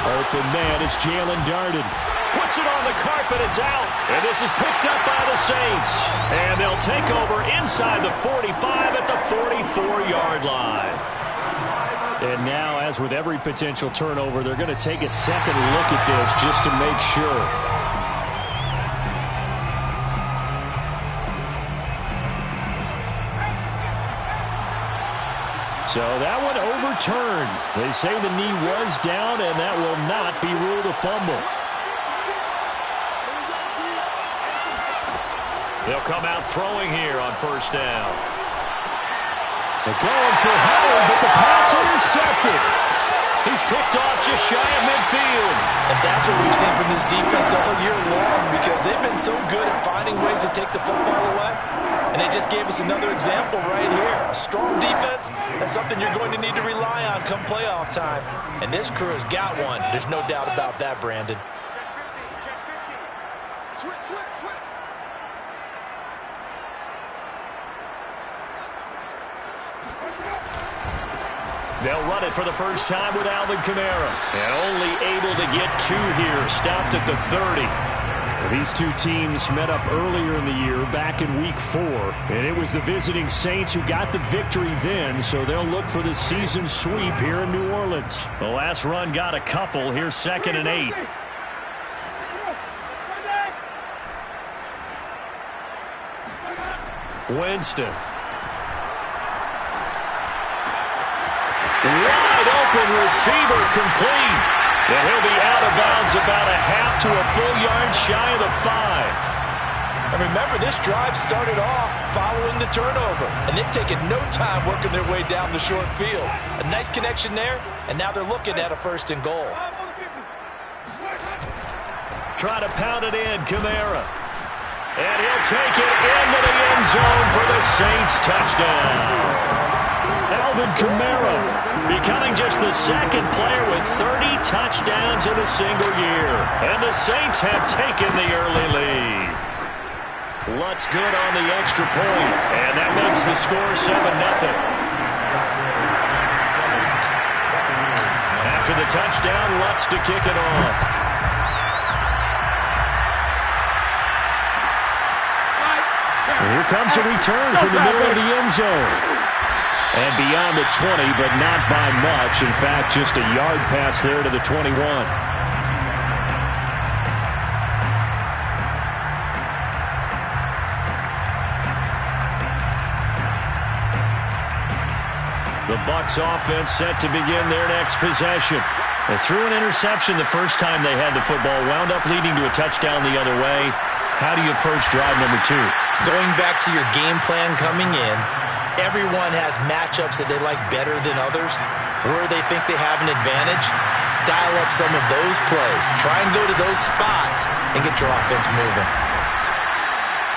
Open man, it's Jalen Darden. Puts it on the carpet, it's out. And this is picked up by the Saints. And they'll take over inside the 45 at the 44-yard line. And now, as with every potential turnover, they're going to take a second look at this just to make sure. So that one overturned. They say the knee was down, and that will not be ruled a fumble. They'll come out throwing here on first down. They're going for Howard, but the pass intercepted. He's picked off just shy of midfield. And that's what we've seen from this defense all year long, because they've been so good at finding ways to take the football away. And they just gave us another example right here. A strong defense, that's something you're going to need to rely on come playoff time. And this crew has got one. There's no doubt about that, Brandon. They'll run it for the first time with Alvin Kamara. And only able to get 2 here. Stopped at the 30. These two teams met up earlier in the year, back in Week 4. And it was the visiting Saints who got the victory then, so they'll look for the season sweep here in New Orleans. The last run got a couple. Here's 2nd and 8. Winston. Wide open receiver, complete. And he'll be out of bounds about a half to a full yard shy of the 5. And remember, this drive started off following the turnover. And they've taken no time working their way down the short field. A nice connection there, and now they're looking at a 1st and goal. Try to pound it in, Kamara. And he'll take it into the end zone for the Saints touchdown. Alvin Kamara becoming just the 2nd player with 30 touchdowns in a single year. And the Saints have taken the early lead. Lutz good on the extra point, and that makes the score 7-0. After the touchdown, Lutz to kick it off. Here comes a return from the middle of the end zone. And beyond the 20, but not by much. In fact, just a yard pass there to the 21. The Bucs offense set to begin their next possession. They threw an interception the first time they had the football, wound up leading to a touchdown the other way. How do you approach drive number 2? Going back to your game plan coming in, everyone has matchups that they like better than others, where they think they have an advantage. Dial up some of those plays. Try and go to those spots and get your offense moving.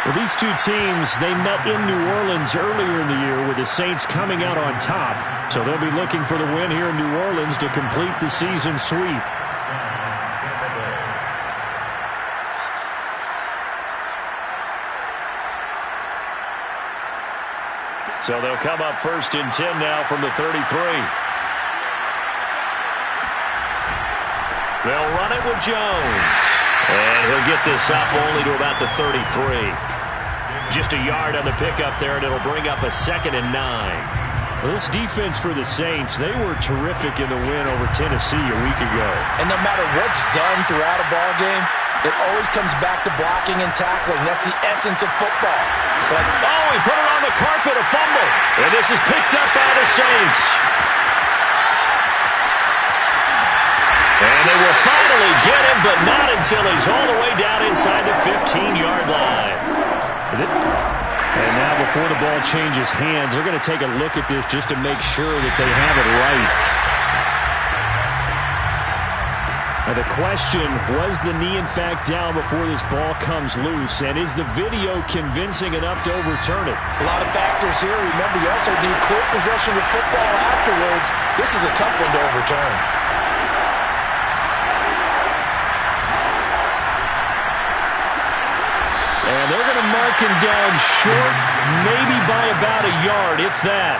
Well, these two teams, they met in New Orleans earlier in the year with the Saints coming out on top. So they'll be looking for the win here in New Orleans to complete the season sweep. So they'll come up 1st and 10 now from the 33. They'll run it with Jones. And he'll get this up only to about the 33. Just a yard on the pickup there, and it'll bring up a 2nd and 9. Well, this defense for the Saints, they were terrific in the win over Tennessee a week ago. And no matter what's done throughout a ball game, it always comes back to blocking and tackling. That's the essence of football. But, oh, he put it on the carpet, a fumble. And this is picked up by the Saints. And they will finally get him, but not until he's all the way down inside the 15-yard line. And now before the ball changes hands, they're going to take a look at this just to make sure that they have it right. Now the question, was the knee in fact down before this ball comes loose? And is the video convincing enough to overturn it? A lot of factors here. Remember, you also need clear possession of football afterwards. This is a tough one to overturn. And they're going to mark him down short, maybe by about a yard, if that.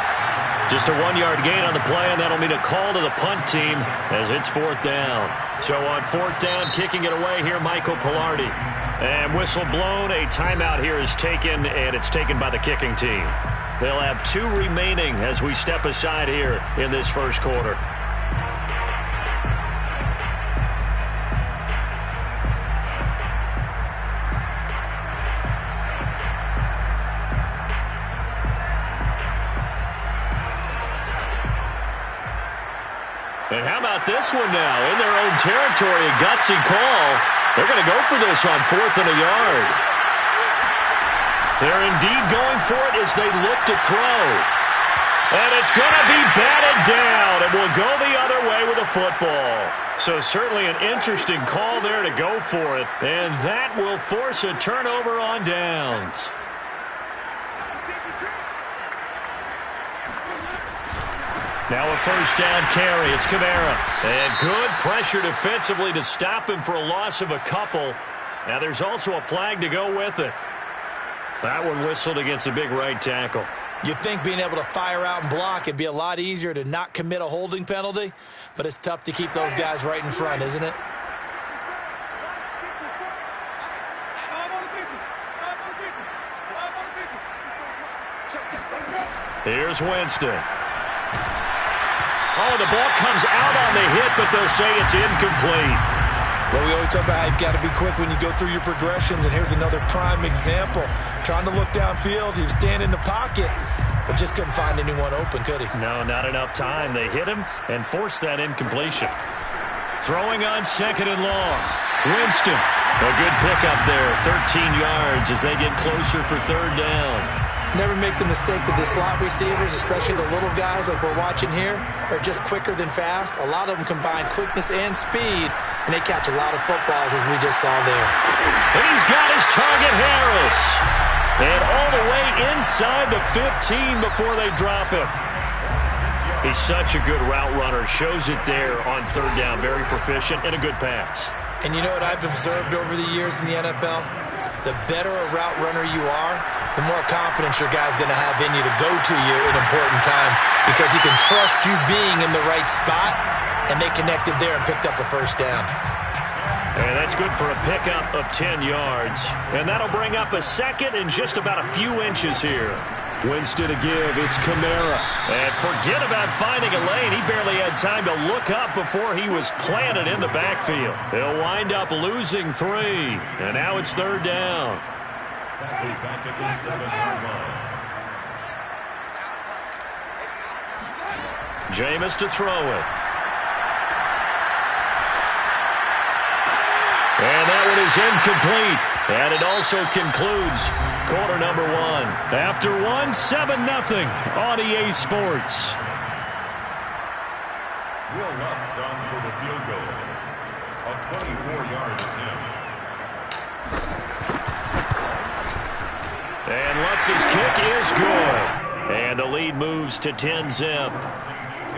Just a 1-yard gain on the play, and that'll mean a call to the punt team as it's 4th down. So on 4th down, kicking it away here, Michael Pilardi. And whistle blown, a timeout here is taken, and it's taken by the kicking team. They'll have 2 remaining as we step aside here in this first quarter. And how about this one now? In their own territory, a gutsy call. They're going to go for this on 4th and a yard. They're indeed going for it as they look to throw. And it's going to be batted down, and will go the other way with a football. So certainly an interesting call there to go for it. And that will force a turnover on downs. Now a 1st down carry. It's Kamara. And good pressure defensively to stop him for a loss of a couple. Now there's also a flag to go with it. That one whistled against a big right tackle. You'd think being able to fire out and block, it'd be a lot easier to not commit a holding penalty. But it's tough to keep those guys right in front, isn't it? Here's Winston. Oh, the ball comes out on the hit, but they'll say it's incomplete. Well, we always talk about how you've got to be quick when you go through your progressions, and here's another prime example. Trying to look downfield, he was standing in the pocket, but just couldn't find anyone open, could he? No, not enough time. They hit him and forced that incompletion. Throwing on 2nd and long. Winston, a good pickup there, 13 yards as they get closer for 3rd down. Never make the mistake that the slot receivers, especially the little guys like we're watching here, are just quicker than fast. A lot of them combine quickness and speed, and they catch a lot of footballs, as we just saw there. And he's got his target, Harris. And all the way inside the 15 before they drop him. He's such a good route runner. Shows it there on 3rd down. Very proficient and a good pass. And you know what I've observed over the years in the NFL? The better a route runner you are, the more confidence your guy's going to have in you to go to you in important times, because he can trust you being in the right spot, and they connected there and picked up a 1st down. And that's good for a pickup of 10 yards. And that'll bring up a 2nd and just about a few inches here. Winston to give. It's Kamara. And forget about finding a lane. He barely had time to look up before he was planted in the backfield. They'll wind up losing 3. And now it's 3rd down. Back at the 7-yard line. Jameis to throw it. And that one is incomplete. And it also concludes quarter number one. After one, 7-0 on EA Sports. Will Lutz on for the field goal. A 24-yard attempt. And Lutz's kick is good. And the lead moves to 10-zip.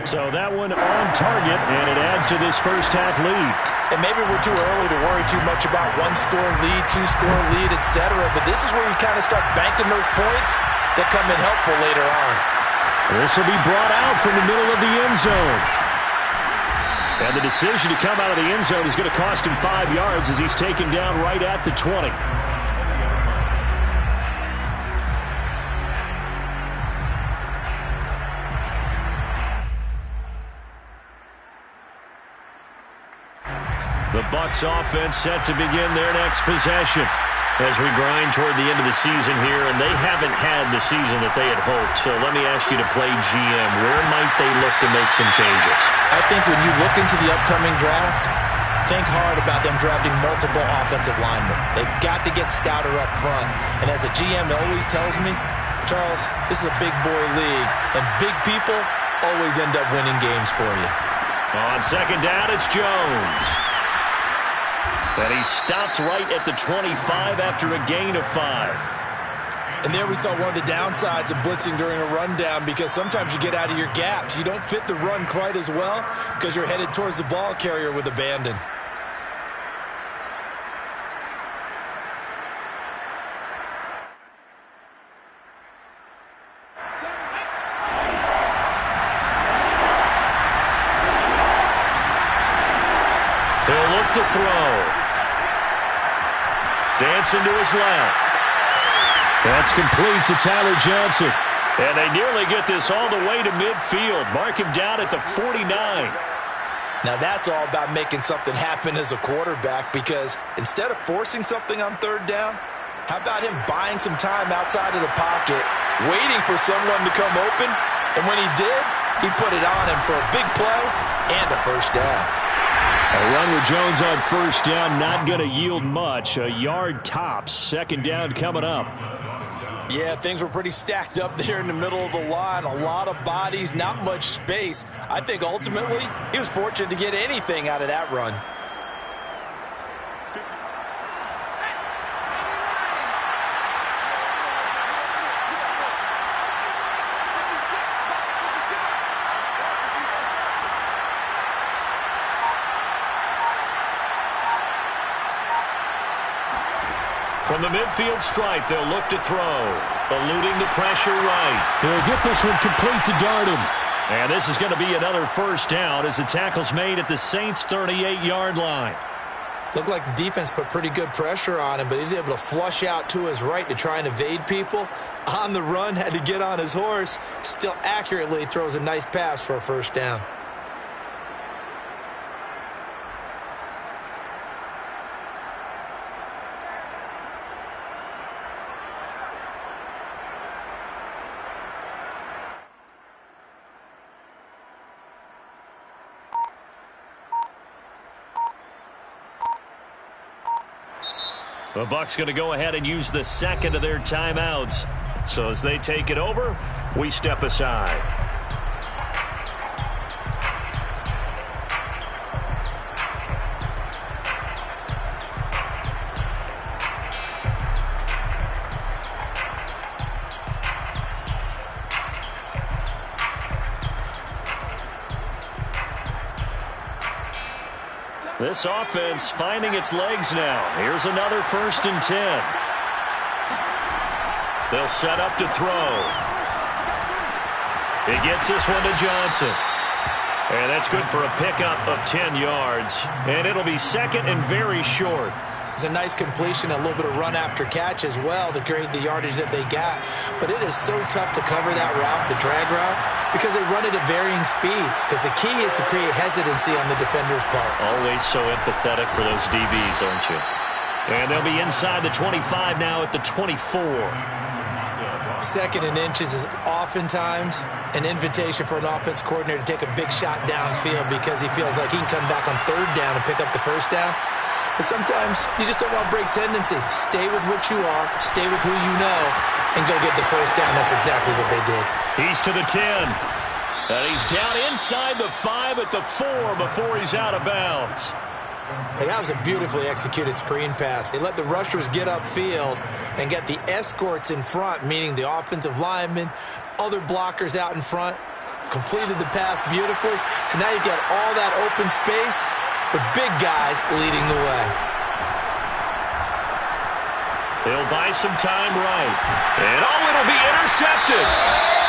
So that one on target, and it adds to this first-half lead. And maybe we're too early to worry too much about one-score lead, two-score lead, etc. But this is where you kind of start banking those points that come in helpful later on. This will be brought out from the middle of the end zone. And the decision to come out of the end zone is going to cost him 5 yards as he's taken down right at the 20. The Bucs offense set to begin their next possession as we grind toward the end of the season here, and they haven't had the season that they had hoped. So let me ask you to play GM. Where might they look to make some changes? I think when you look into the upcoming draft, think hard about them drafting multiple offensive linemen. They've got to get stouter up front. And as a GM always tells me, Charles, this is a big boy league, and big people always end up winning games for you. On second down, it's Jones. And he stopped right at the 25 after a gain of 5. And there we saw one of the downsides of blitzing during a rundown, because sometimes you get out of your gaps. You don't fit the run quite as well because you're headed towards the ball carrier with abandon. He'll look to throw. Dancing to his left. That's complete to Tyler Johnson. And they nearly get this all the way to midfield. Mark him down at the 49. Now that's all about making something happen as a quarterback, because instead of forcing something on third down, how about him buying some time outside of the pocket, waiting for someone to come open, and when he did, he put it on him for a big play and a first down. A run with Jones on first down, not going to yield much. A yard tops. Second down coming up. Yeah, things were pretty stacked up there in the middle of the line. A lot of bodies, not much space. I think ultimately he was fortunate to get anything out of that run. From the midfield stripe, they'll look to throw. Eluding the pressure right. They'll get this one complete to Darden. And this is going to be another first down as the tackle's made at the Saints' 38-yard line. Looked like the defense put pretty good pressure on him, but he's able to flush out to his right to try and evade people. On the run, had to get on his horse. Still accurately throws a nice pass for a first down. The Bucs going to go ahead and use the second of their timeouts. So as they take it over, we step aside. This offense finding its legs now. Here's another 1st and 10. They'll set up to throw. He gets this one to Johnson. And that's good for a pickup of 10 yards. And it'll be second and very short. It's a nice completion, a little bit of run after catch as well to create the yardage that they got. But it is so tough to cover that route, the drag route, because they run it at varying speeds. Because the key is to create hesitancy on the defender's part. Always so empathetic for those DBs, aren't you? And they'll be inside the 25 now at the 24. Second and inches is oftentimes an invitation for an offense coordinator to take a big shot downfield because he feels like he can come back on third down and pick up the first down. Sometimes you just don't want to break tendency. Stay with what you are, stay with who you know, and go get the first down. That's exactly what they did. He's to the 10. And he's down inside the 5 at the 4 before he's out of bounds. Hey, that was a beautifully executed screen pass. They let the rushers get upfield and get the escorts in front, meaning the offensive linemen, other blockers out in front, completed the pass beautifully. So now you've got all that open space with big guys leading the way. He'll buy some time right. And it'll be intercepted.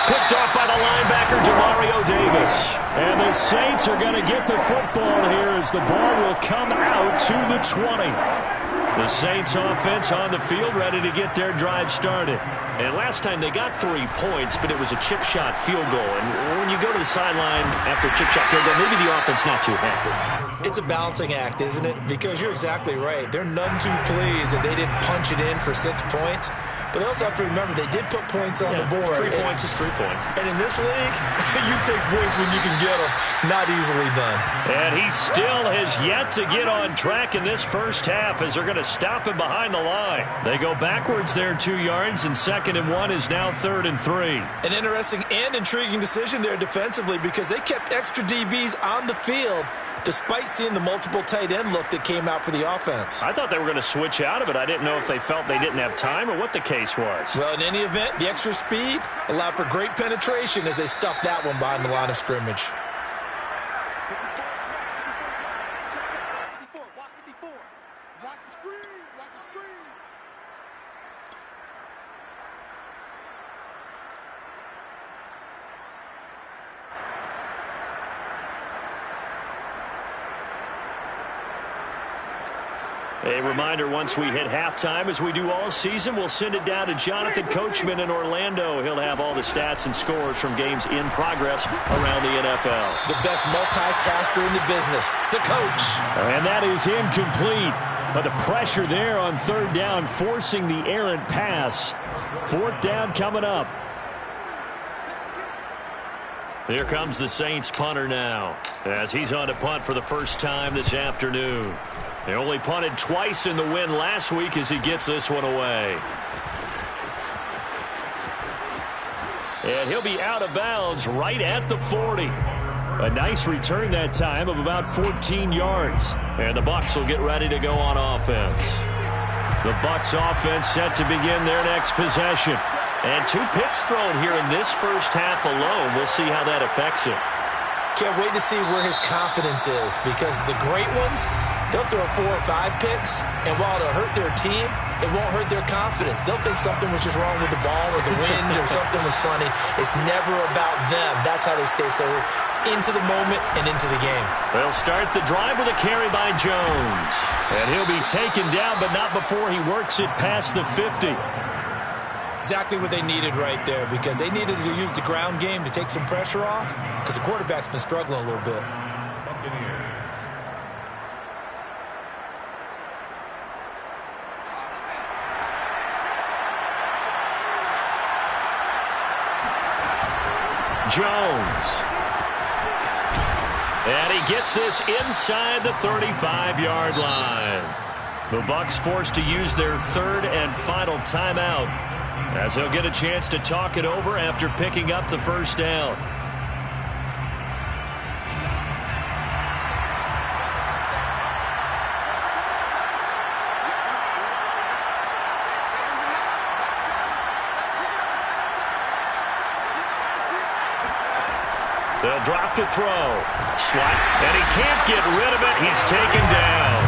Picked off by the linebacker, Demario Davis. And the Saints are going to get the football here as the ball will come out to the 20. The Saints offense on the field ready to get their drive started. And last time they got 3 points, but it was a chip shot field goal. And when you go to the sideline after a chip shot field goal, maybe the offense not too happy. It's a balancing act, isn't it? Because you're exactly right. They're none too pleased that they didn't punch it in for 6 points. But they also have to remember they did put points on the board. 3 points is 3 points. And in this league, you take points when you can get them. Not easily done. And he still has yet to get on track in this first half as they're going to stop him behind the line. They go backwards there 2 yards, and 2nd and 1 is now 3rd and 3. An interesting and intriguing decision there defensively because they kept extra DBs on the field despite seeing the multiple tight end look that came out for the offense. I thought they were going to switch out of it. I didn't know if they felt they didn't have time or what the case was. Well, in any event, the extra speed allowed for great penetration as they stuffed that one behind the line of scrimmage. A reminder, once we hit halftime, as we do all season, we'll send it down to Jonathan Coachman in Orlando. He'll have all the stats and scores from games in progress around the NFL. The best multitasker in the business, the coach. And that is incomplete. But the pressure there on 3rd down, forcing the errant pass. 4th down coming up. Here comes the Saints punter now, as he's on to punt for the first time this afternoon. They only punted twice in the win last week as he gets this one away. And he'll be out of bounds right at the 40. A nice return that time of about 14 yards. And the Bucs will get ready to go on offense. The Bucs offense set to begin their next possession. And 2 picks thrown here in this first half alone. We'll see how that affects it. Can't wait to see where his confidence is because the great ones, they'll throw 4 or 5 picks, and while it'll hurt their team, it won't hurt their confidence. They'll think something was just wrong with the ball or the wind or something was funny. It's never about them. That's how they stay so into the moment and into the game. They'll start the drive with a carry by Jones. And he'll be taken down, but not before he works it past the 50. Exactly what they needed right there because they needed to use the ground game to take some pressure off because the quarterback's been struggling a little bit. Buccaneers. Jones. And he gets this inside the 35-yard line. The Bucs forced to use their 3rd and final timeout, as he'll get a chance to talk it over after picking up the first down. They'll drop to throw. Slap, and he can't get rid of it. He's taken down.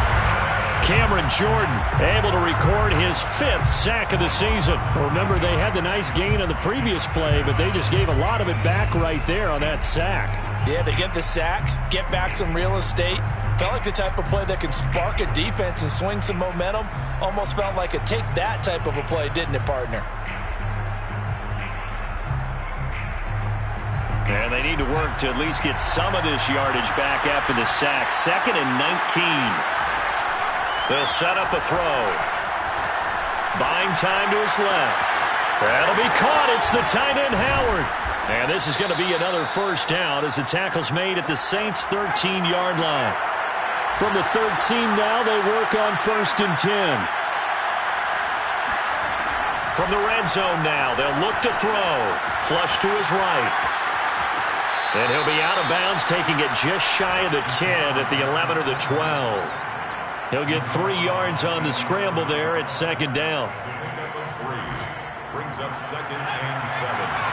Cameron Jordan able to record his 5th sack of the season. Well, remember, they had the nice gain on the previous play, but they just gave a lot of it back right there on that sack. Yeah, they get the sack, get back some real estate. Felt like the type of play that can spark a defense and swing some momentum. Almost felt like a take that type of a play, didn't it, partner? And they need to work to at least get some of this yardage back after the sack. 2nd and 19. They'll set up a throw. Buying time to his left. That'll be caught. It's the tight end, Howard. And this is going to be another first down as the tackle's made at the Saints' 13-yard line. From the 13 now, they work on 1st and 10. From the red zone now, they'll look to throw. Flush to his right. And he'll be out of bounds, taking it just shy of the 10 at the 11 or the 12. He'll get 3 yards on the scramble there at 2nd down. Pickup of 3. Brings up 2nd and 7.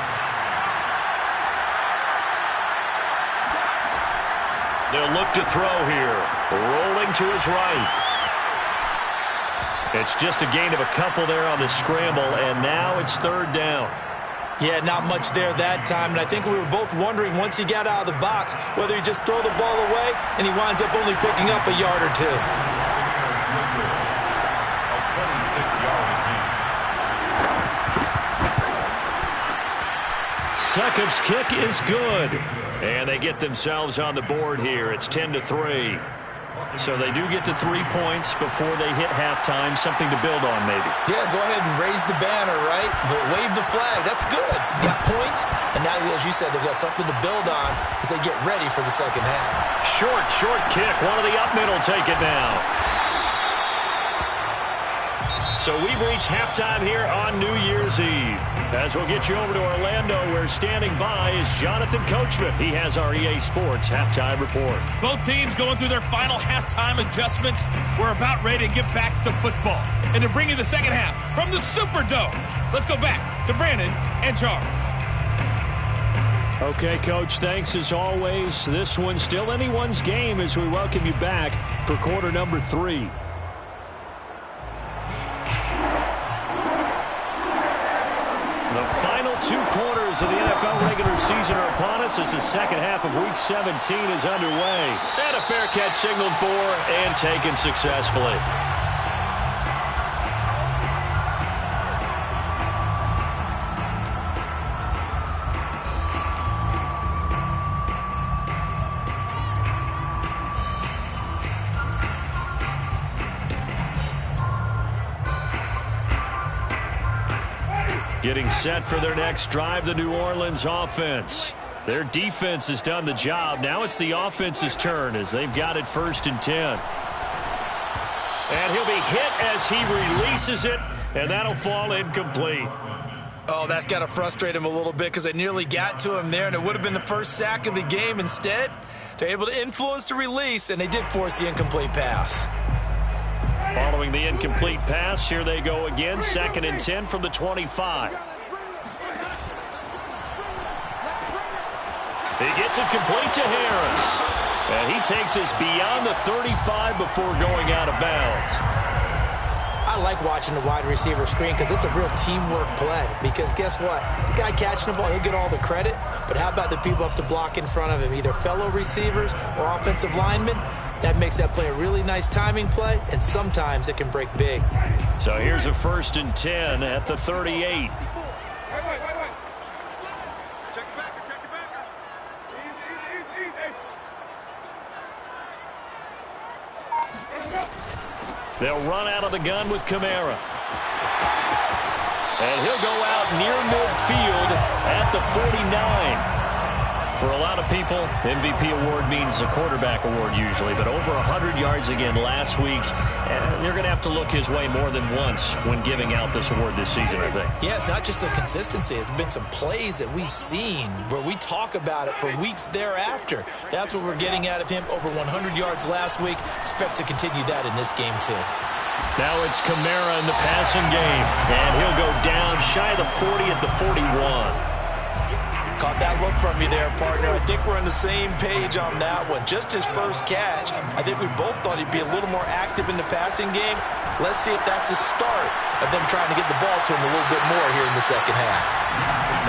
They'll look to throw here. Rolling to his right. It's just a gain of a couple there on the scramble, and now it's 3rd down. Yeah, not much there that time, and I think we were both wondering once he got out of the box whether he just throw the ball away and he winds up only picking up a yard or 2. A 26-yard attempt. Succop's kick is good. And they get themselves on the board here. It's 10-3. So they do get to 3 points before they hit halftime. Something to build on, maybe. Yeah, go ahead and raise the banner, right? But wave the flag. That's good. Got points. And now, as you said, they've got something to build on as they get ready for the second half. Short kick. One of the up middle take it now. So we've reached halftime here on New Year's Eve. As we'll get you over to Orlando, where standing by is Jonathan Coachman. He has our EA Sports halftime report. Both teams going through their final halftime adjustments. We're about ready to get back to football. And to bring you the second half from the Superdome, let's go back to Brandon and Charles. Okay, Coach, thanks as always. This one's still anyone's game as we welcome you back for quarter number 3. The final 2 quarters of the NFL regular season are upon us as the second half of Week 17 is underway. And a fair catch signaled for and taken successfully. Getting set for their next drive, the New Orleans offense. Their defense has done the job. Now it's the offense's turn as they've got it 1st and 10. And he'll be hit as he releases it, and that'll fall incomplete. Oh, that's got to frustrate him a little bit because they nearly got to him there, and it would have been the first sack of the game. Instead, they're able to influence the release, and they did force the incomplete pass. Following the incomplete pass, here they go again, 2nd and 10 from the 25. He gets it complete to Harris. And he takes us beyond the 35 before going out of bounds. I like watching the wide receiver screen because it's a real teamwork play. Because guess what? The guy catching the ball, he'll get all the credit. But how about the people up to block in front of him, either fellow receivers or offensive linemen? That makes that play a really nice timing play, and sometimes it can break big. So here's a 1st and 10 at the 38. Wait. Check it back. Easy. They'll run out of the gun with Kamara. And he'll go out near midfield at the 49. For a lot of people, MVP award means a quarterback award usually, but over 100 yards again last week. They're going to have to look his way more than once when giving out this award this season, I think. Yeah, it's not just the consistency. It's been some plays that we've seen where we talk about it for weeks thereafter. That's what we're getting out of him. Over 100 yards last week. Expects to continue that in this game, too. Now it's Kamara in the passing game, and he'll go down shy of the 40 at the 41. Caught that look from you there, partner. I think we're on the same page on that one. Just his first catch. I think we both thought he'd be a little more active in the passing game. Let's see if that's the start of them trying to get the ball to him a little bit more here in the second half.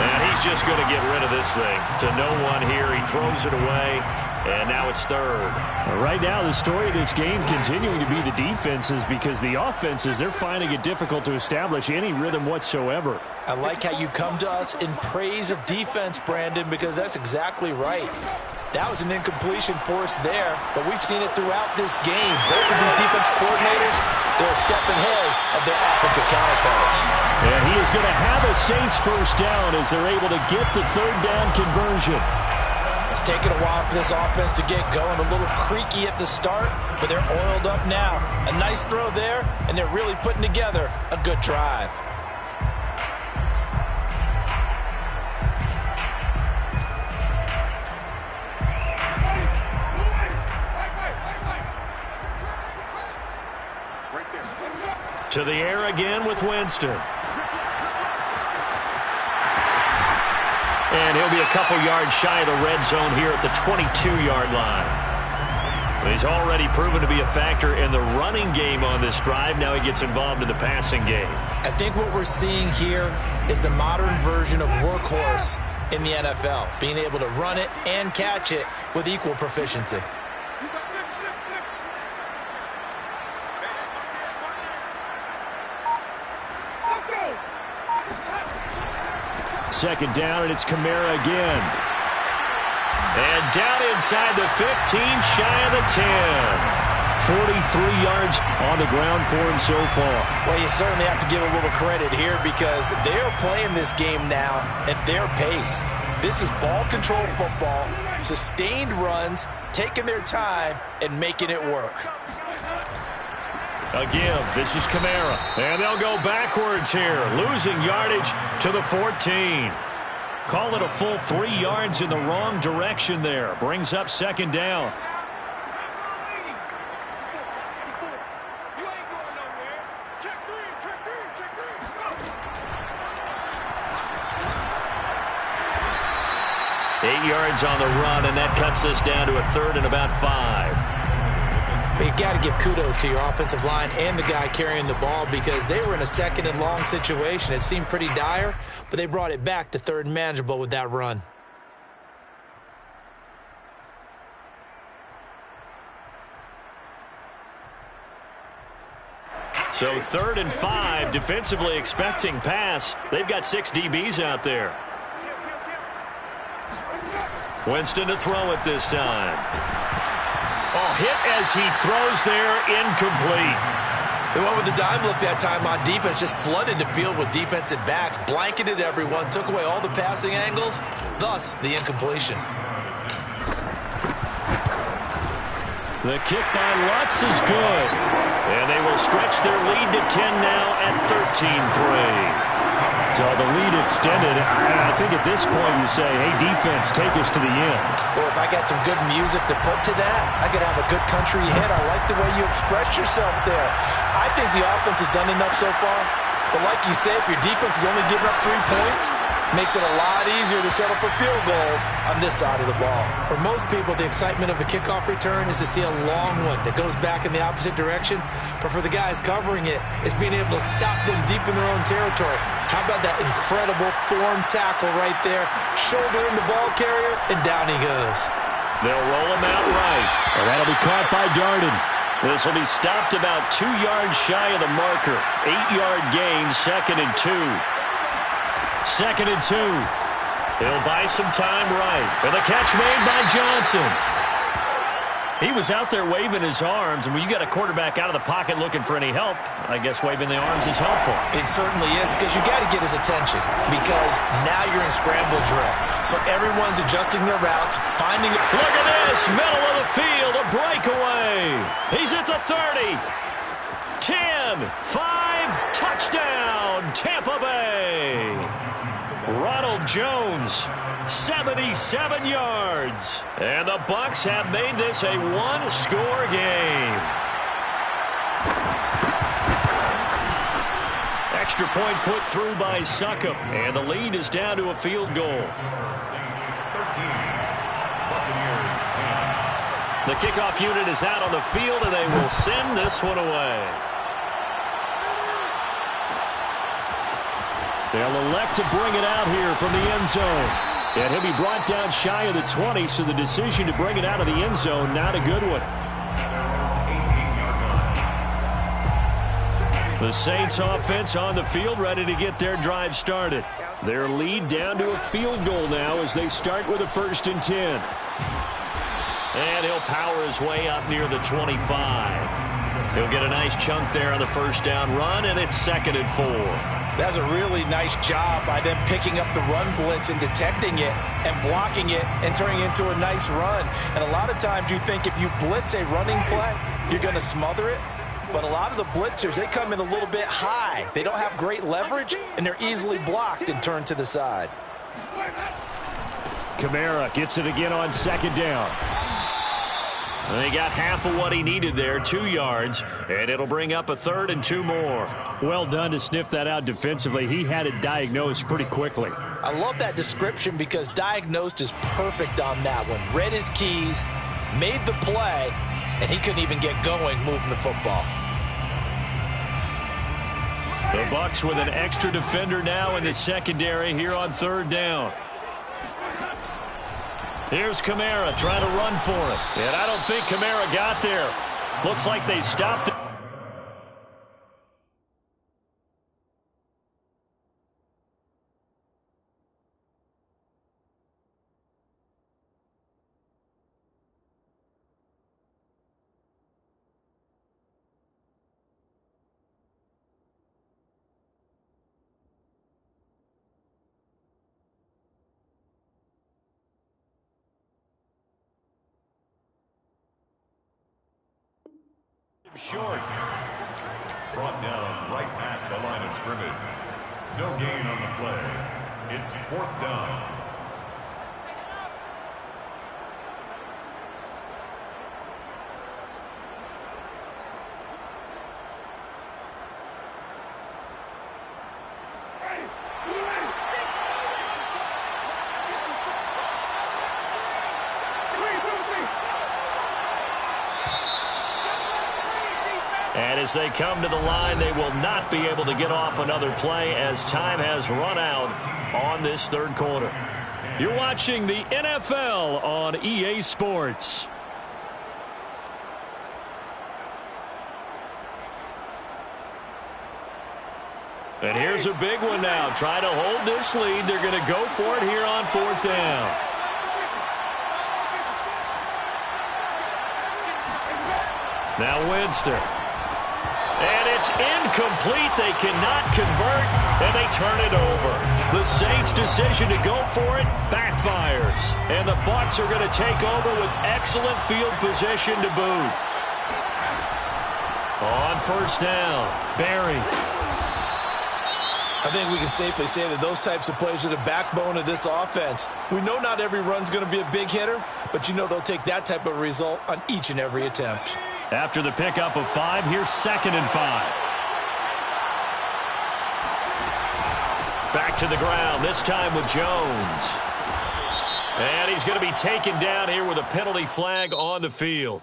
And he's just going to get rid of this thing. To no one here. He throws it away. And now it's 3rd. Right now, the story of this game continuing to be the defenses because the offenses, they're finding it difficult to establish any rhythm whatsoever. I like how you come to us in praise of defense, Brandon, because that's exactly right. That was an incompletion forced there, but we've seen it throughout this game. Both of these defense coordinators, they're a step ahead of their offensive counterparts. And he is going to have a Saints first down as they're able to get the 3rd down conversion. It's taken a while for this offense to get going. A little creaky at the start, but they're oiled up now. A nice throw there, and they're really putting together a good drive. To the air again with Winston. And he'll be a couple yards shy of the red zone here at the 22-yard line. He's already proven to be a factor in the running game on this drive. Now he gets involved in the passing game. I think what we're seeing here is the modern version of workhorse in the NFL, being able to run it and catch it with equal proficiency. Second down, and it's Kamara again. And down inside the 15, shy of the 10. 43 yards on the ground for him so far. Well, you certainly have to give a little credit here because they're playing this game now at their pace. This is ball control football, sustained runs, taking their time, and making it work. Again, this is Kamara. And they'll go backwards here, losing yardage to the 14. Call it a full 3 yards in the wrong direction there. Brings up second down. You ain't going nowhere. Check three. 8 yards on the run, and that cuts this down to a third and about 5. You got to give kudos to your offensive line and the guy carrying the ball because they were in a second and long situation. It seemed pretty dire, but they brought it back to third and manageable with that run. So 3rd and 5, defensively expecting pass. They've got 6 DBs out there. Winston to throw it this time. Oh, hit as he throws there, incomplete. They went with the dime look that time on defense, just flooded the field with defensive backs, blanketed everyone, took away all the passing angles, thus the incompletion. The kick by Lutz is good. And they will stretch their lead to 10 now at 13-3. So the lead extended. I think at this point you say, hey, defense, take us to the end. Well, if I got some good music to put to that, I could have a good country hit. I like the way you express yourself there. I think the offense has done enough so far. But like you say, if your defense is only giving up 3 points, makes it a lot easier to settle for field goals on this side of the ball. For most people, the excitement of a kickoff return is to see a long one that goes back in the opposite direction. But for the guys covering it, it's being able to stop them deep in their own territory. How about that incredible form tackle right there? Shoulder in the ball carrier, and down he goes. They'll roll him out right. And that'll be caught by Darden. This will be stopped about 2 yards shy of the marker. 8-yard gain, 2nd and 2. 2nd and 2. He'll buy some time right. And the catch made by Johnson. He was out there waving his arms, and when you got a quarterback out of the pocket looking for any help, I guess waving the arms is helpful. It certainly is, because you got to get his attention, because now you're in scramble drill. So everyone's adjusting their routes, finding... Look at this, middle of the field, a breakaway. He's at the 30. 10, 5, touchdown, Tampa Bay. Ronald Jones, 77 yards. And the Bucs have made this a one-score game. Extra point put through by Succop. And the lead is down to a field goal. Saints 13, Buccaneers 10. The kickoff unit is out on the field, and they will send this one away. They'll elect to bring it out here from the end zone. And he'll be brought down shy of the 20, so the decision to bring it out of the end zone, not a good one. 18-yard line. The Saints offense on the field, ready to get their drive started. Their lead down to a field goal now as they start with a 1st and 10. And he'll power his way up near the 25. He'll get a nice chunk there on the first down run, and it's 2nd and 4. That's a really nice job by them picking up the run blitz and detecting it and blocking it and turning it into a nice run. And a lot of times you think if you blitz a running play, you're going to smother it. But a lot of the blitzers, they come in a little bit high. They don't have great leverage, and they're easily blocked and turned to the side. Kamara gets it again on second down. They got half of what he needed there, 2 yards, and it'll bring up a 3rd and 2 more. Well done to sniff that out defensively. He had it diagnosed pretty quickly. I love that description because diagnosed is perfect on that one. Read his keys, made the play, and he couldn't even get going moving the football. The Bucs with an extra defender now in the secondary here on 3rd down. Here's Kamara trying to run for it. And I don't think Kamara got there. Looks like they stopped it. Short. Brought down right at the line of scrimmage. No gain on the play. It's 4th down. And as they come to the line, they will not be able to get off another play as time has run out on this 3rd quarter. You're watching the NFL on EA Sports. And here's a big one now. Trying to hold this lead. They're going to go for it here on 4th down. Now Winston. And it's incomplete. They cannot convert, and they turn it over. The Saints' decision to go for it backfires. And the Bucs are going to take over with excellent field position to boot. On 1st down, Barry. I think we can safely say that those types of plays are the backbone of this offense. We know not every run's going to be a big hitter, but you know they'll take that type of result on each and every attempt. After the pickup of 5, here's 2nd and 5. Back to the ground, this time with Jones. And he's going to be taken down here with a penalty flag on the field.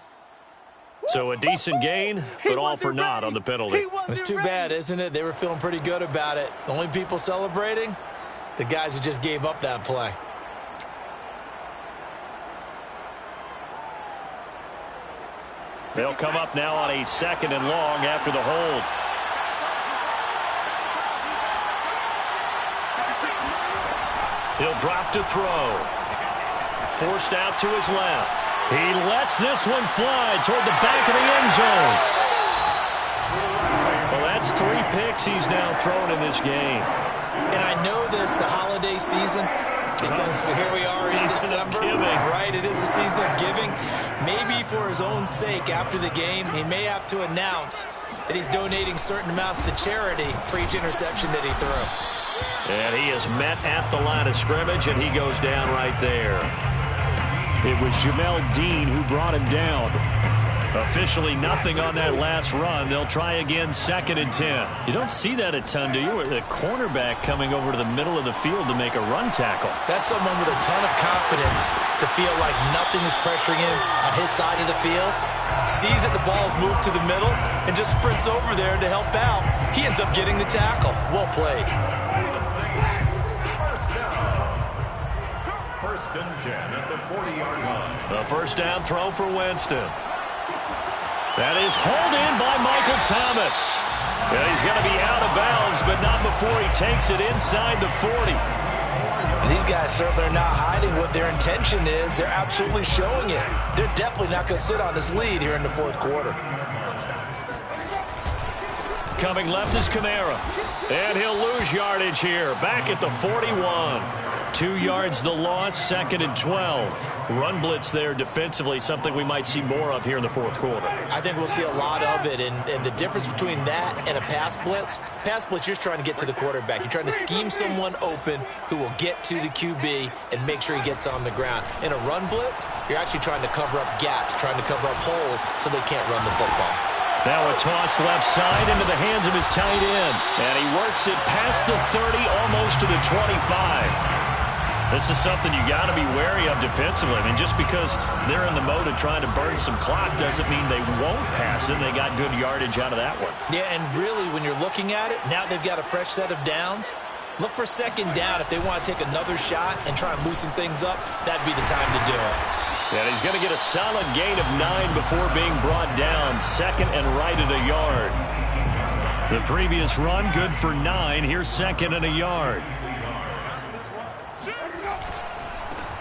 So a decent gain, but all for naught on the penalty. It's too bad, isn't it? They were feeling pretty good about it. The only people celebrating, the guys who just gave up that play. They'll come up now on a 2nd and long after the hold. He'll drop to throw. Forced out to his left. He lets this one fly toward the back of the end zone. Well, that's 3 picks he's now thrown in this game. And I know this, the holiday season, because here we are in December, right? It is the season of giving. Maybe for his own sake, after the game, he may have to announce that he's donating certain amounts to charity for each interception that he threw. And he is met at the line of scrimmage, and he goes down right there. It was Jamel Dean who brought him down. Officially nothing on that last run. They'll try again 2nd and 10. You don't see that a ton, do you? The cornerback coming over to the middle of the field to make a run tackle. That's someone with a ton of confidence to feel like nothing is pressuring him on his side of the field. Sees that the ball's moved to the middle and just sprints over there to help out. He ends up getting the tackle. Well played. First and 10 at the 40-yard line. A 1st down throw for Winston. That is hauled in by Michael Thomas. And he's going to be out of bounds, but not before he takes it inside the 40. And these guys certainly are not hiding what their intention is. They're absolutely showing it. They're definitely not going to sit on this lead here in the 4th quarter. Coming left is Kamara. And he'll lose yardage here. Back at the 41. 2 yards the loss, 2nd and 12. Run blitz there defensively, something we might see more of here in the fourth quarter. I think we'll see a lot of it, and the difference between that and a pass blitz, you're just trying to get to the quarterback. You're trying to scheme someone open who will get to the QB and make sure he gets on the ground. In a run blitz, you're actually trying to cover up gaps, trying to cover up holes so they can't run the football. Now a toss left side into the hands of his tight end. And he works it past the 30, almost to the 25. This is something you got to be wary of defensively. I mean, just because they're in the mode of trying to burn some clock doesn't mean they won't pass it. They got good yardage out of that one. Yeah, and really, when you're looking at it, now they've got a fresh set of downs. Look for 2nd down. If they want to take another shot and try and loosen things up, that'd be the time to do it. And he's going to get a solid gain of 9 before being brought down. 2nd and right at a yard. The previous run, good for 9. Here's 2nd and a yard.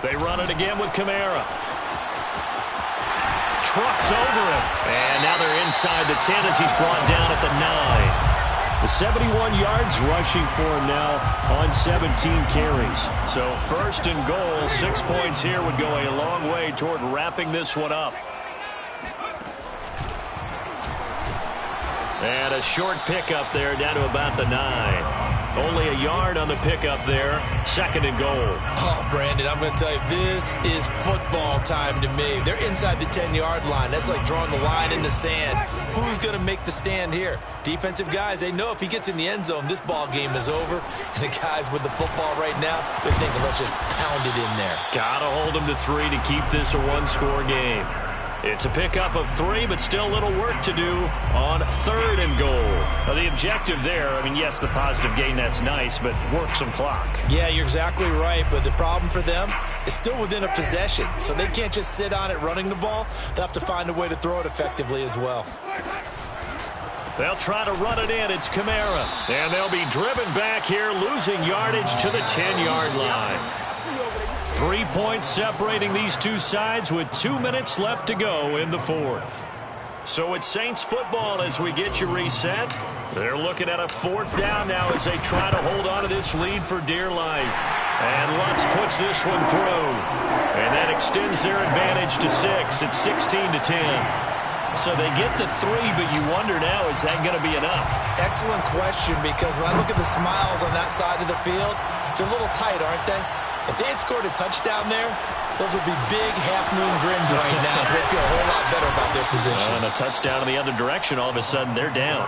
They run it again with Kamara. Trucks over him. And now they're inside the 10 as he's brought down at the 9. The 71 yards rushing for him now on 17 carries. So 1st and goal, 6 points here would go a long way toward wrapping this one up. And a short pickup there down to about the 9. Only a yard on the pickup there. 2nd and goal. Oh, Brandon, I'm going to tell you, this is football time to me. They're inside the 10-yard line. That's like drawing the line in the sand. Who's going to make the stand here? Defensive guys, they know if he gets in the end zone, this ball game is over. And the guys with the football right now, they're thinking, let's just pound it in there. Got to hold them to 3 to keep this a one-score game. It's a pickup of 3, but still a little work to do on 3rd and goal. Now, the objective there, I mean, yes, the positive gain, that's nice, but work some clock. Yeah, you're exactly right, but the problem for them is still within a possession, so they can't just sit on it running the ball. They'll have to find a way to throw it effectively as well. They'll try to run it in. It's Kamara. And they'll be driven back here, losing yardage to the 10-yard line. 3 points separating these two sides with 2 minutes left to go in the 4th. So it's Saints football as we get you reset. They're looking at a 4th down now as they try to hold on to this lead for dear life. And Lutz puts this one through. And that extends their advantage to 6. It's 16-10. So they get the 3, but you wonder now, is that going to be enough? Excellent question, because when I look at the smiles on that side of the field, they're a little tight, aren't they? If they had scored a touchdown there, those would be big half-moon grins right now. They feel a whole lot better about their position. And a touchdown in the other direction, all of a sudden they're down.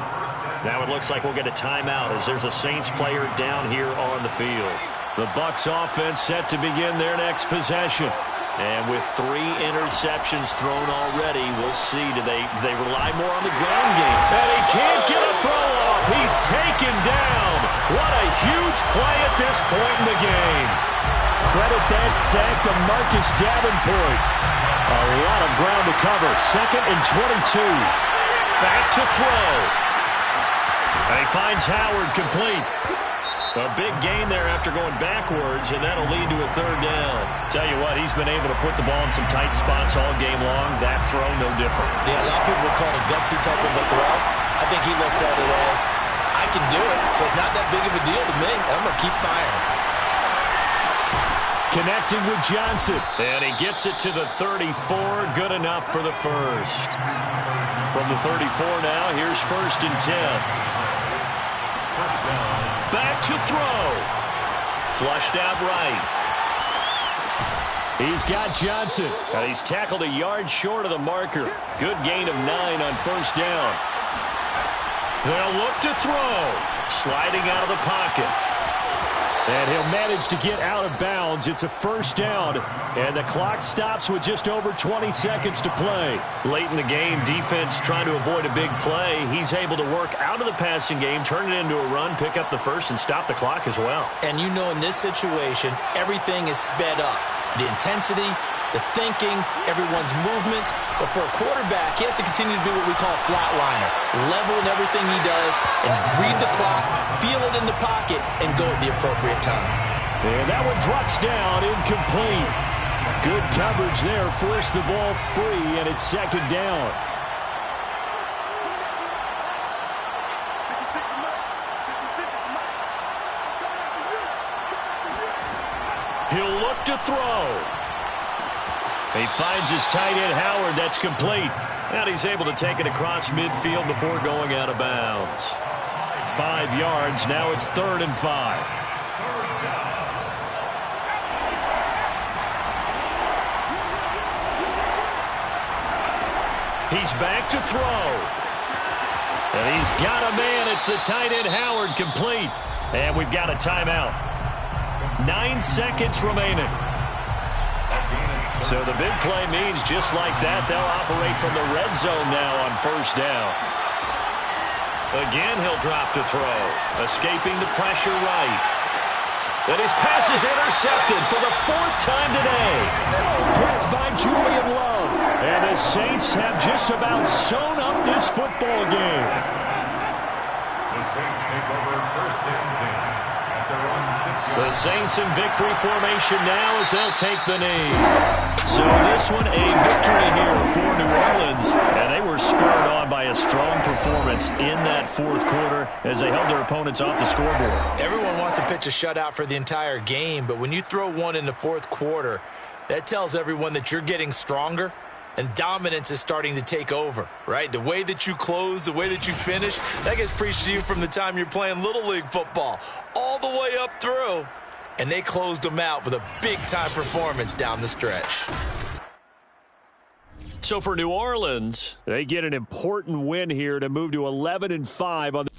Now it looks like we'll get a timeout as there's a Saints player down here on the field. The Bucs offense set to begin their next possession. And with 3 interceptions thrown already, we'll see. Do they rely more on the ground game? And he can't get a throw off. He's taken down. What a huge play at this point in the game. Credit that sack to Marcus Davenport. A lot of ground to cover. 2nd and 22. Back to throw. And he finds Howard complete. A big gain there after going backwards, and that'll lead to a 3rd down. Tell you what, he's been able to put the ball in some tight spots all game long. That throw, no different. Yeah, a lot of people would call it a gutsy type of a throw. I think he looks at it as, I can do it, so it's not that big of a deal to me, and I'm going to keep firing. Connecting with Johnson. And he gets it to the 34. Good enough for the 1st. From the 34 now, here's 1st and 10. Back to throw. Flushed out right. He's got Johnson. And he's tackled a yard short of the marker. Good gain of 9 on 1st down. They'll look to throw. Sliding out of the pocket. And he'll manage to get out of bounds. It's a 1st down. And the clock stops with just over 20 seconds to play. Late in the game, defense trying to avoid a big play. He's able to work out of the passing game, turn it into a run, pick up the 1st, and stop the clock as well. And you know, in this situation, everything is sped up. The intensity, the thinking, everyone's movement. But for a quarterback, he has to continue to do what we call flatliner. Level in everything he does and read the clock, feel it in the pocket, and go at the appropriate time. And that one drops down, incomplete. Good coverage there, forced the ball free, and it's 2nd down. He'll look to throw. He finds his tight end, Howard. That's complete. And he's able to take it across midfield before going out of bounds. 5 yards. Now it's 3rd and 5. He's back to throw. And he's got a man. It's the tight end, Howard, complete. And we've got a timeout. 9 seconds remaining. So the big play means just like that, they'll operate from the red zone now on 1st down. Again, he'll drop to throw. Escaping the pressure right. And his pass is intercepted for the 4th time today. Picked by Julian Love. And the Saints have just about sewn up this football game. The Saints take over 1st and 10. The Saints in victory formation now as they'll take the knee. So this one a victory here for New Orleans. And they were spurred on by a strong performance in that 4th quarter as they held their opponents off the scoreboard. Everyone wants to pitch a shutout for the entire game, but when you throw one in the 4th quarter, that tells everyone that you're getting stronger. And dominance is starting to take over, right? The way that you close, the way that you finish, that gets preached to you from the time you're playing Little League football all the way up through. And they closed them out with a big-time performance down the stretch. So for New Orleans, they get an important win here to move to 11-5 on the